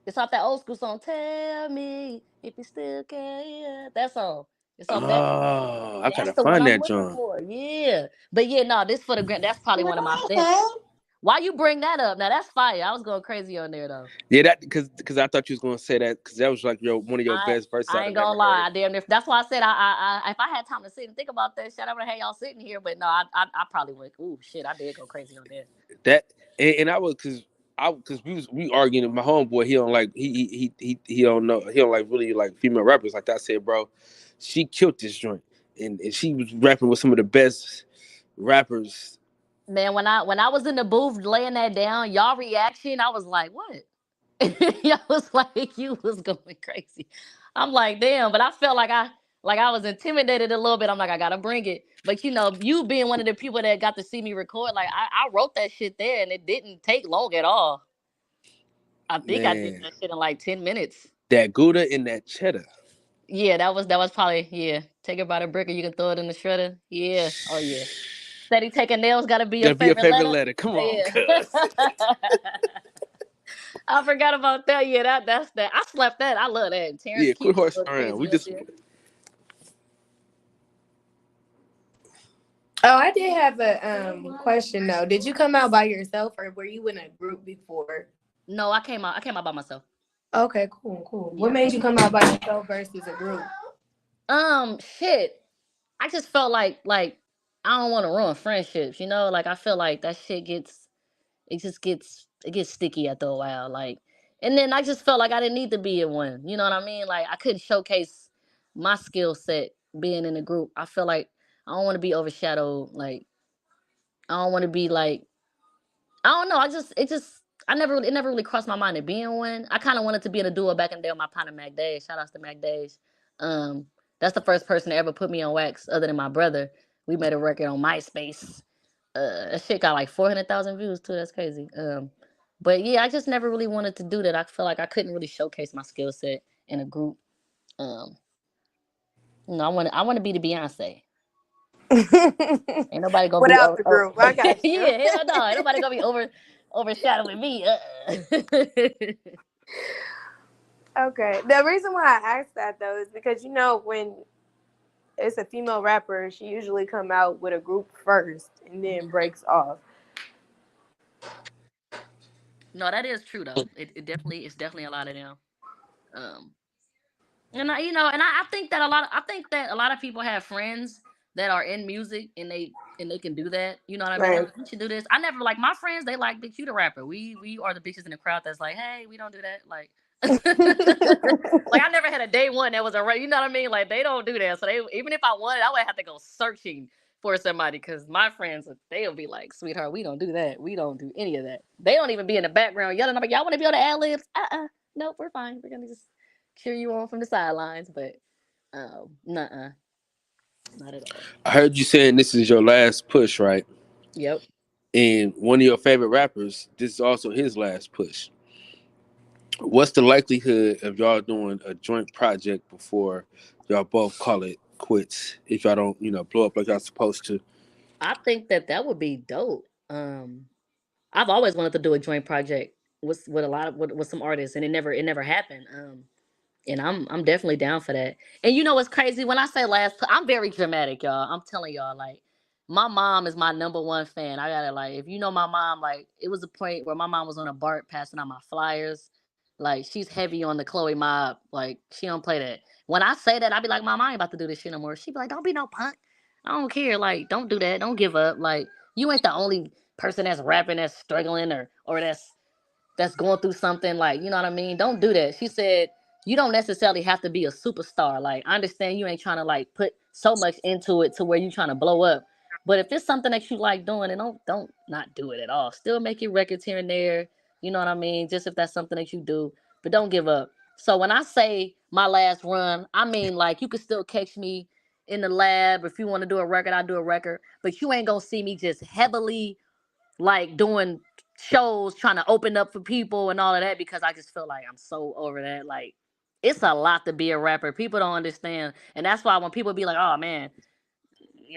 It's off that old school song. Tell me if you still care. That song. It's off that. Oh, I That's gotta the one find I'm that looking John. for. Yeah. But yeah, no, this for the grand. That's probably one of my damn. Why you bring that up? Now that's fire. I was going crazy on there though. Yeah, that because I thought you was gonna say that because that was like one of your I best verses I I've ain't ever gonna heard. lie. I damn near. That's why I said I if I had time to sit and think about that shit, I would have had y'all sitting here. But no, I probably would. Ooh shit, I did go crazy on there. That and I was because we arguing and my homeboy he don't like he don't know he don't like really like female rappers like that. I said, bro, she killed this joint and she was rapping with some of the best rappers. Man, when I was in the booth laying that down, y'all reaction, I was like, what? Y'all was like, you was going crazy. I'm like, damn, but I felt like I was intimidated a little bit. I'm like, I gotta bring it. But you being one of the people that got to see me record, like I wrote that shit there and it didn't take long at all. I think I did Man, that shit in like 10 minutes. that Gouda and that cheddar. Yeah, that was probably, yeah. Take it by the brick or you can throw it in the shredder. Yeah. Oh yeah. Steady taking nails gotta be your Gotta be a favorite favorite letter. letter. Come on, Yeah. cuz. I forgot about that. Yeah, that's that. I slept that. I love that. Terrence Yeah, Q quit was horsing going around. crazy We on just there. Oh, I did have a question though. Did you come out by yourself or were you in a group before? No, I came out by myself. Okay, cool, cool. What Yeah, I made came you out. come out by yourself versus a group? Shit. I just felt like I don't want to ruin friendships. Like I feel like that shit it gets sticky after a while. Like, and then I just felt like I didn't need to be in one. You know what I mean? Like I couldn't showcase my skill set being in a group. I feel like I don't want to be overshadowed. Like I don't want to be like I don't know. It never really crossed my mind to be in one. I kind of wanted to be in a duo back in the day with my partner Mac Days. Shout outs to Mac Days. Um, that's the first person to ever put me on wax, other than my brother. We made a record on MySpace. That shit got like 400,000 views too. That's crazy. But yeah, I just never really wanted to do that. I feel like I couldn't really showcase my skill set in a group. Um, I want to be the Beyonce. Ain't nobody gonna be Without the group, I got you. yeah, hell no. Ain't nobody gonna be overshadowing me. Okay. The reason why I asked that though is because when it's a female rapper, she usually come out with a group first and then breaks off. No, that is true though. It's definitely a lot of them. Um, and I think that a lot of people have friends that are in music and they can do that. You know what I mean? They're Right. like, you should do this. I never like my friends. They like Big Q the rapper. We are the bitches in the crowd that's like, hey, we don't do that. Like, like I never had a day one that was a you know what I mean? Like they don't do that. So they even if I wanted, I would have to go searching for somebody because my friends they'll be like, sweetheart, we don't do that. We don't do any of that. They don't even be in the background yelling. I'm like, y'all want to be on the ad libs? Nope, we're fine. We're gonna just cheer you on from the sidelines, but nuh-uh, not at all. I heard you saying this is your last push, right? Yep. And one of your favorite rappers, this is also his last push. What's the likelihood of y'all doing a joint project before y'all both call it quits if y'all don't, blow up like y'all supposed to. I think that would be dope. I've always wanted to do a joint project with a lot of with some artists, and it never happened. And I'm definitely down for that. And you know what's crazy? When I say I'm very dramatic, y'all. I'm telling y'all, like, my mom is my number one fan. I gotta, like, if you know my mom, like, it was a point where my mom was on a BART passing out my flyers. Like, she's heavy on the Chloe mob. Like, she don't play that. When I say that, I be like, Mom, I ain't about to do this shit no more. She be like, don't be no punk. I don't care. Like, don't do that. Don't give up. Like, you ain't the only person that's rapping that's struggling or that's going through something, like, you know what I mean? Don't do that. She said, you don't necessarily have to be a superstar. Like, I understand you ain't trying to, like, put so much into it to where you trying to blow up. But if it's something that you like doing, and don't not do it at all. Still make your records here and there. You know what I mean? Just if that's something that you do. But don't give up. So when I say my last run, I mean, like, you could still catch me in the lab. If you want to do a record, I do a record. But you ain't gonna see me just heavily, like, doing shows, trying to open up for people and all of that, because I just feel like I'm so over that. Like, it's a lot to be a rapper. People don't understand. And that's why when people be like, oh man,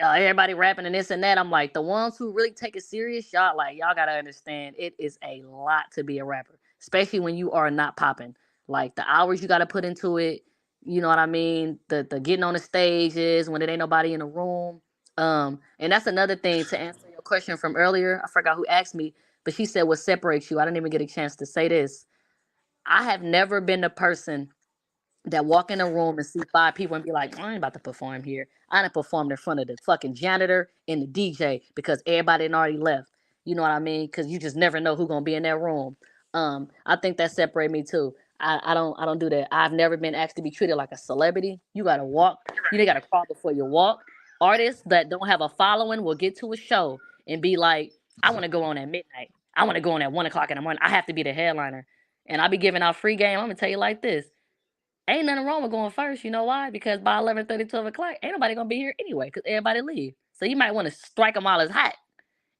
everybody rapping and this and that, I'm like, the ones who really take it serious, y'all gotta understand, it is a lot to be a rapper, especially when you are not popping. Like, the hours you gotta put into it, you know what I mean? The getting on the stages when there ain't nobody in the room. And that's another thing, to answer your question from earlier. I forgot who asked me, but she said, what separates you? I didn't even get a chance to say this. I have never been the person that walk in a room and see five people and be like, I ain't about to perform here. I done performed in front of the fucking janitor and the DJ because everybody had already left. You know what I mean? Because you just never know who's gonna be in that room. I think that separate me too. I don't do that. I've never been asked to be treated like a celebrity. You gotta walk. You gotta crawl before you walk. Artists that don't have a following will get to a show and be like, I want to go on at midnight. I want to go on at 1 o'clock in the morning. I have to be the headliner. And I'll be giving out free game. I'm gonna tell you like this. Ain't nothing wrong with going first. You know why? Because by 11:30, 12 o'clock, ain't nobody gonna be here anyway. Because everybody leave. So you might want to strike them all as hot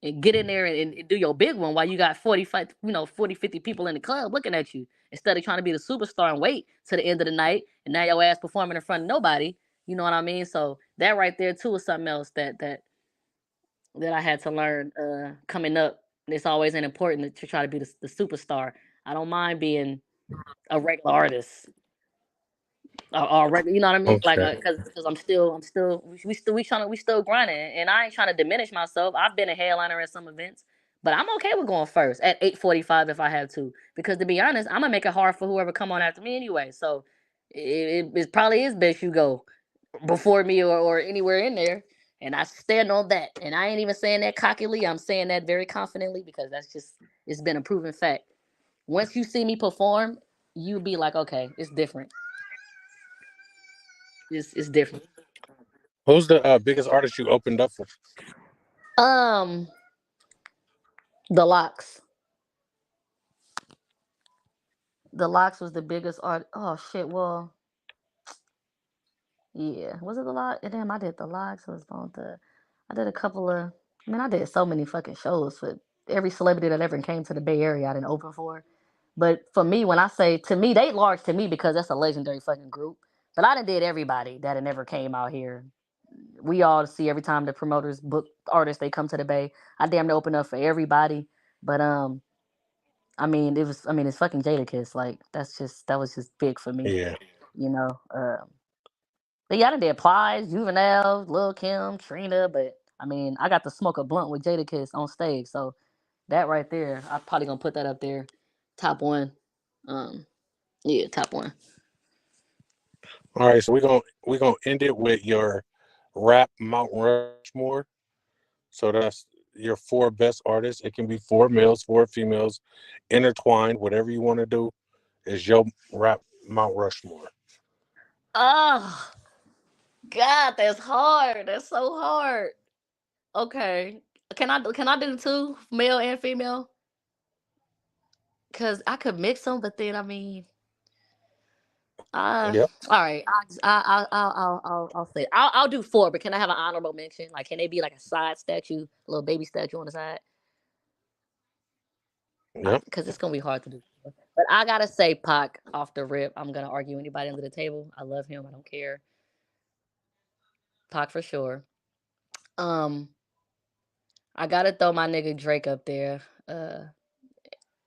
and get in there and do your big one while you got 45, 40, 50 people in the club looking at you, instead of trying to be the superstar and wait to the end of the night and now your ass performing in front of nobody. You know what I mean? So that right there too is something else that I had to learn coming up. It's always important to try to be the superstar. I don't mind being a regular artist. You know what I mean? Like, Okay. cause we still grinding, and I ain't trying to diminish myself. I've been a headliner at some events, but I'm okay with going first at 8:45 if I have to, because to be honest, I'm gonna make it hard for whoever come on after me anyway. So it probably is best you go before me or anywhere in there, and I stand on that. And I ain't even saying that cockily. I'm saying that very confidently because it's been a proven fact. Once you see me perform, you be like, okay, it's different. It's different. Who's the biggest artist you opened up for? Um, the Locks. The Locks was the biggest art. Oh shit. Well, yeah. Was it the Locks? Damn, I did the Locks. I was on the. I did a couple of. I mean, I did so many fucking shows for every celebrity that ever came to the Bay Area. I didn't open for. But for me, when I say to me, they large to me because that's a legendary fucking group. But I done did everybody that had never came out here. We all see every time the promoters book artists, they come to the Bay. I damn near open up for everybody. But I mean, it was. I mean, it's fucking Jadakiss. Like, that was just big for me. Yeah. You know. But yeah, I done did Plies, Juvenile, Lil Kim, Trina. But I mean, I got to smoke a blunt with Jadakiss on stage. So that right there, I'm probably gonna put that up there, top one. Um, yeah, top one. All right. So we're gonna end it with your rap Mount Rushmore. So that's your four best artists. It can be four males, four females, intertwined. Whatever you want to do is your rap Mount Rushmore. Oh God, that's hard. That's so hard. Okay, can I do two, male and female? Cause I could mix them, but then I mean, Yep. all right. I'll say I'll do four, but can I have an honorable mention? Like, can they be like a side statue, a little baby statue on the side? Yep. Because it's gonna be hard to do. But I gotta say, Pac off the rip. I'm gonna argue anybody under the table. I love him. I don't care. Pac for sure. Um, I gotta throw my nigga Drake up there.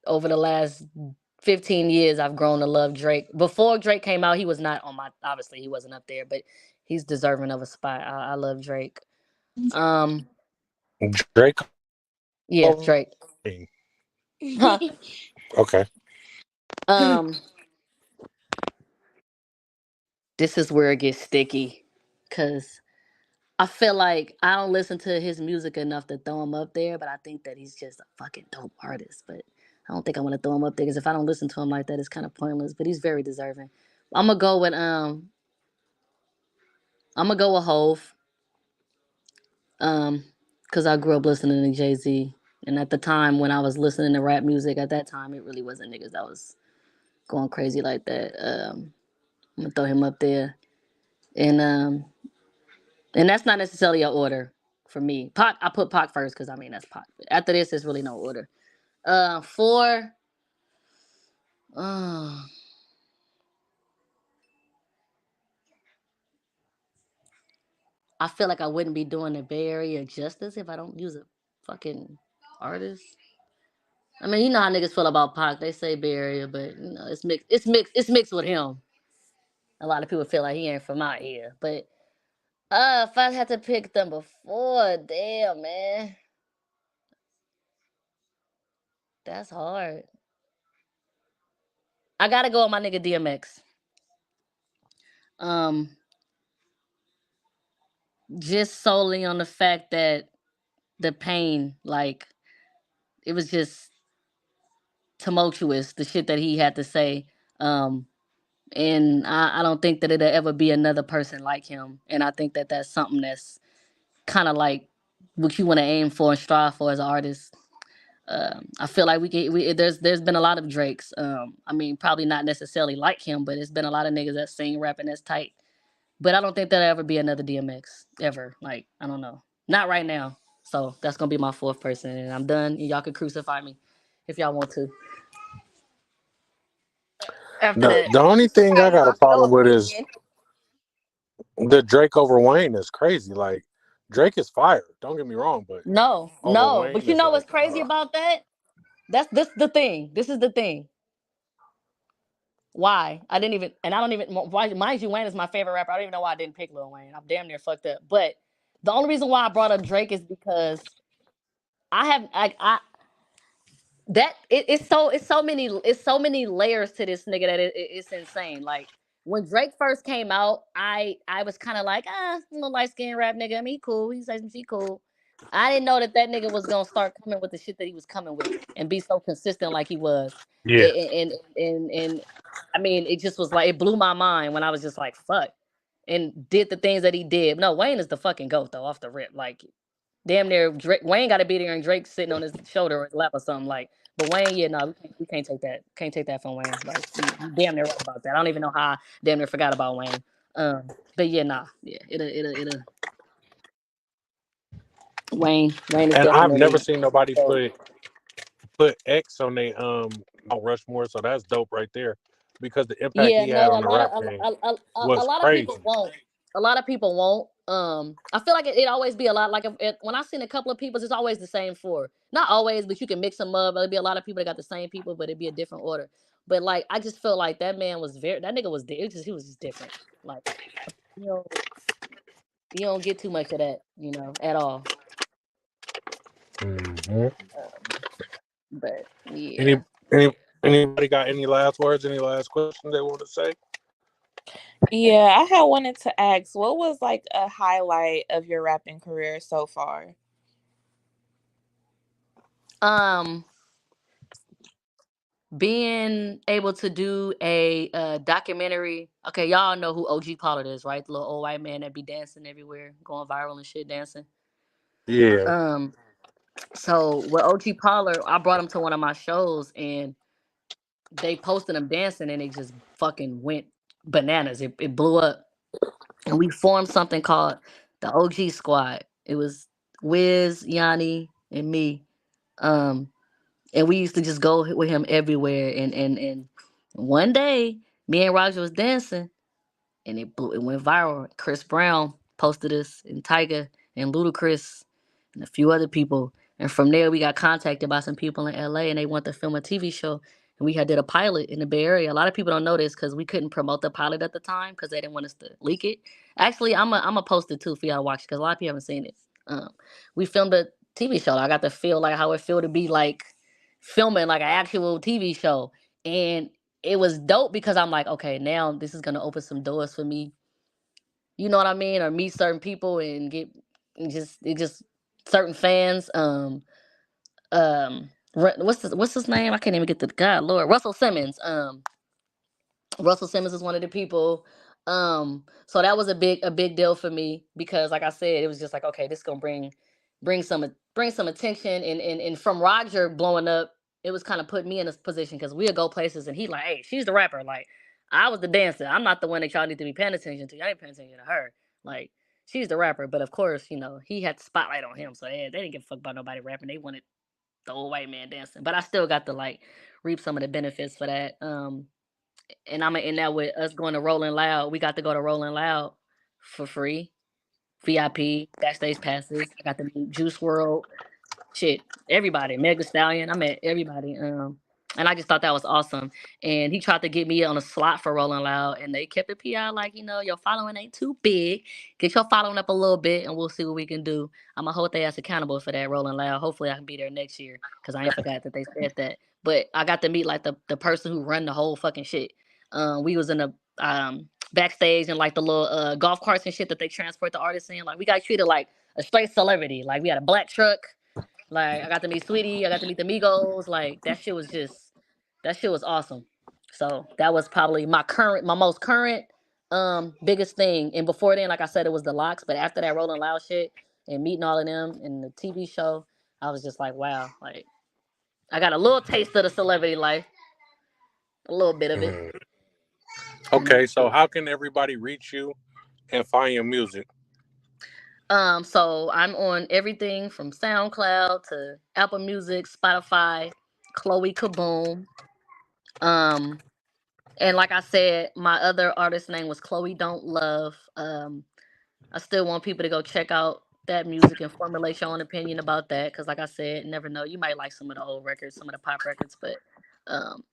Over the last 15 years, I've grown to love Drake. Before Drake came out, he was not on my. Obviously, he wasn't up there, but he's deserving of a spot. I love Drake. Um, Drake yeah, over Drake. Wayne. Huh? Okay. Um, this is where it gets sticky, cause I feel like I don't listen to his music enough to throw him up there, but I think that he's just a fucking dope artist. But I don't think I want to throw him up there because if I don't listen to him like that, it's kind of pointless. But he's very deserving. I'm gonna go with I'm gonna go with Hove. Um, because I grew up listening to Jay Z, and at the time when I was listening to rap music, at that time it really wasn't niggas that was going crazy like that. I'm gonna throw him up there, and um, and that's not necessarily a order for me. Pac, I put Pac first because I mean that's Pac. After this, there's really no order. Four. Uh, I feel like I wouldn't be doing the Bay Area justice if I don't use a fucking artist. I mean, you know how niggas feel about Pac. They say Bay Area, but you know it's mixed. It's mixed. It's mixed with him. A lot of people feel like he ain't from out here, but if I had to pick them before, damn man, that's hard. I gotta go with my nigga DMX. Um, just solely on the fact that the pain, like it was just tumultuous, the shit that he had to say. Um, and I don't think that it'll ever be another person like him. And I think that that's something that's kind of like what you want to aim for and strive for as an artist. I feel like there's been a lot of Drakes. I mean, probably not necessarily like him, but it's been a lot of niggas that sing rapping that's tight. But I don't think there'll ever be another DMX ever. Like I don't know, not right now. So that's gonna be my fourth person, and I'm done. And y'all can crucify me if y'all want to. After The that, the only thing I Probably got a my problem fourth with is again. the Drake over Wayne is crazy. Like Drake is fire. Don't get me wrong, but no, over no. But Wayne you is know like, what's crazy about that? That's this the thing. This is the thing. Why? I didn't even, and I don't even, why, mind you, Wayne is my favorite rapper. I don't even know why I didn't pick Lil Wayne. I'm damn near fucked up. But the only reason why I brought up Drake is because I have, I that it's so many layers to this nigga that it's insane. Like when Drake first came out, I was kind of like little light skinned rap nigga. I mean, he cool. He says he cool. I didn't know that that nigga was gonna start coming with the shit that he was coming with and be so consistent like he was. yeah, And I mean, it just was like it blew my mind when I was just like fuck, and did the things that he did. No, Wayne is the fucking goat though, off the rip. Like damn near Drake, Wayne got to be there and Drake sitting on his shoulder or his lap or something like. But Wayne, yeah, no, we can't take that. Can't take that from Wayne. Like you damn near right about that. I don't even know how I damn near forgot about Wayne. But yeah, nah, yeah, it'll Wayne is and I've never definitely seen nobody dope. put X on their Mount Rushmore, so that's dope right there. Because the impact Yeah, he had no, on the rap game a was lot of people crazy. won't. A lot of people won't. I feel like it always be a lot. Like when I seen a couple of people, it's always the same four. Not always, but you can mix them up. There'll be a lot of people that got the same people, but it'd be a different order. But like, I just feel like that man was that nigga was, he was just different. Like, you know, you don't get too much of that, at all. Hmm. But Any yeah. anybody got any last words? Any last questions they want to say? Yeah, I had wanted to ask, what was like a highlight of your rapping career so far? Um, being able to do a documentary. Okay, y'all know who OG Pollard is, right? The little old white man that be dancing everywhere, going viral and shit, dancing. Yeah. Um, so with OG Pollard, I brought him to one of my shows, and they posted him dancing, and it just fucking went bananas. It blew up, and we formed something called the OG Squad. It was Wiz, Yanni, and me. Um, and we used to just go with him everywhere. And one day, me and Roger was dancing, and it went viral. Chris Brown posted us, and Tyga and Ludacris and a few other people. And from there, we got contacted by some people in LA, and they want to film a TV show. And we had did a pilot in the Bay Area. A lot of people don't know this because we couldn't promote the pilot at the time because they didn't want us to leak it. Actually, I'm a post it too for y'all to watch because a lot of people haven't seen it. Um, we filmed a TV show. I got to feel like how it feel to be like filming like an actual TV show, and it was dope because I'm like, okay, now this is gonna open some doors for me. You know what I mean? Or meet certain people and get and just certain fans. What's his name? I can't even get the God Lord Russell Simmons. Russell Simmons is one of the people. So that was a big deal for me because, like I said, it was just like, okay, this gonna bring some attention, and from Roger blowing up, it was kind of put me in this position because we'll go places and he like, hey, she's the rapper. Like I was the dancer. I'm not the one that y'all need to be paying attention to. Y'all ain't paying attention to her. Like she's the rapper. But of course, he had the spotlight on him, so they didn't give a fuck about nobody rapping. They wanted the old white man dancing. But I still got to like reap some of the benefits for that. And I'm in that with us going to Rolling Loud. We got to go to Rolling Loud for free, VIP, backstage passes. I got to meet Juice World, shit, everybody, Mega Stallion. I met everybody. And I just thought that was awesome. And he tried to get me on a slot for Rolling Loud, and they kept it PI like, your following ain't too big. Get your following up a little bit, and we'll see what we can do. I'm gonna hold their ass accountable for that Rolling Loud. Hopefully, I can be there next year because I ain't forgot that they said that. But I got to meet like the person who run the whole fucking shit. We was in the backstage and like the little golf carts and shit that they transport the artists in. Like we got treated like a straight celebrity. Like we had a black truck. Like I got to meet Sweetie, I got to meet the Migos. Like that shit was awesome. So that was probably my most current, biggest thing. And before then, like I said, it was the locks. But after that Rolling Loud shit and meeting all of them in the TV show, I was just like, wow, like I got a little taste of the celebrity life, a little bit of it. Mm. Okay, so how can everybody reach you and find your music? So I'm on everything from SoundCloud to Apple Music, Spotify, Chloe Kaboom. Um, And like I said, my other artist name was Cloey Don't Love. I still want people to go check out that music and formulate your own opinion about that. Cause like I said, never know. You might like some of the old records, some of the pop records, but um,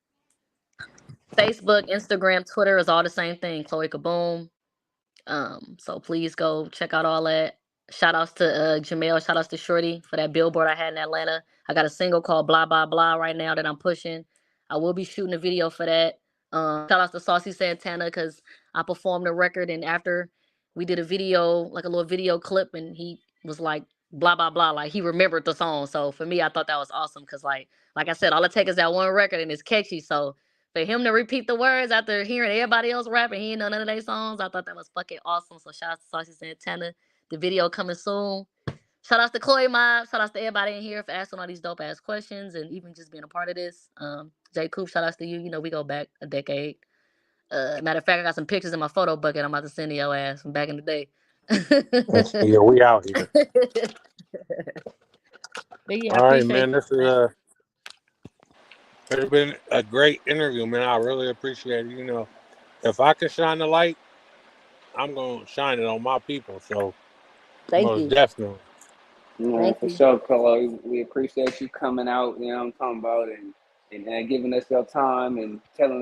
Facebook, Instagram, Twitter is all the same thing. Chloe Kaboom. So please go check out all that. Shout outs to Jamel, shout outs to Shorty for that billboard I had in Atlanta. I got a single called Blah Blah Blah right now that I'm pushing. I will be shooting a video for that. Shout outs to Saucy Santana because I performed a record, and after we did a video, like a little video clip, and he was like blah blah blah, like he remembered the song. So for me, I thought that was awesome because like I said, all it takes is that one record and it's catchy. So for him to repeat the words after hearing everybody else rapping, he ain't know none of their songs. I thought that was fucking awesome. So shout out to Saucy Santana. The video coming soon. Shout out to Cloey Mob. Shout out to everybody in here for asking all these dope ass questions and even just being a part of this. Jay Coop, shout out to you. You know, we go back a decade. Matter of fact, I got some pictures in my photo bucket I'm about to send to your ass from back in the day. Yeah, we out here. But yeah, I All right, appreciate man. you. This is it's been a great interview, man. I really appreciate it. If I can shine the light, I'm gonna shine it on my people. So Thank most you. definitely. Yeah, Thank for you. sure, Cloey. We appreciate you coming out, you know what I'm talking about, and giving us your time and telling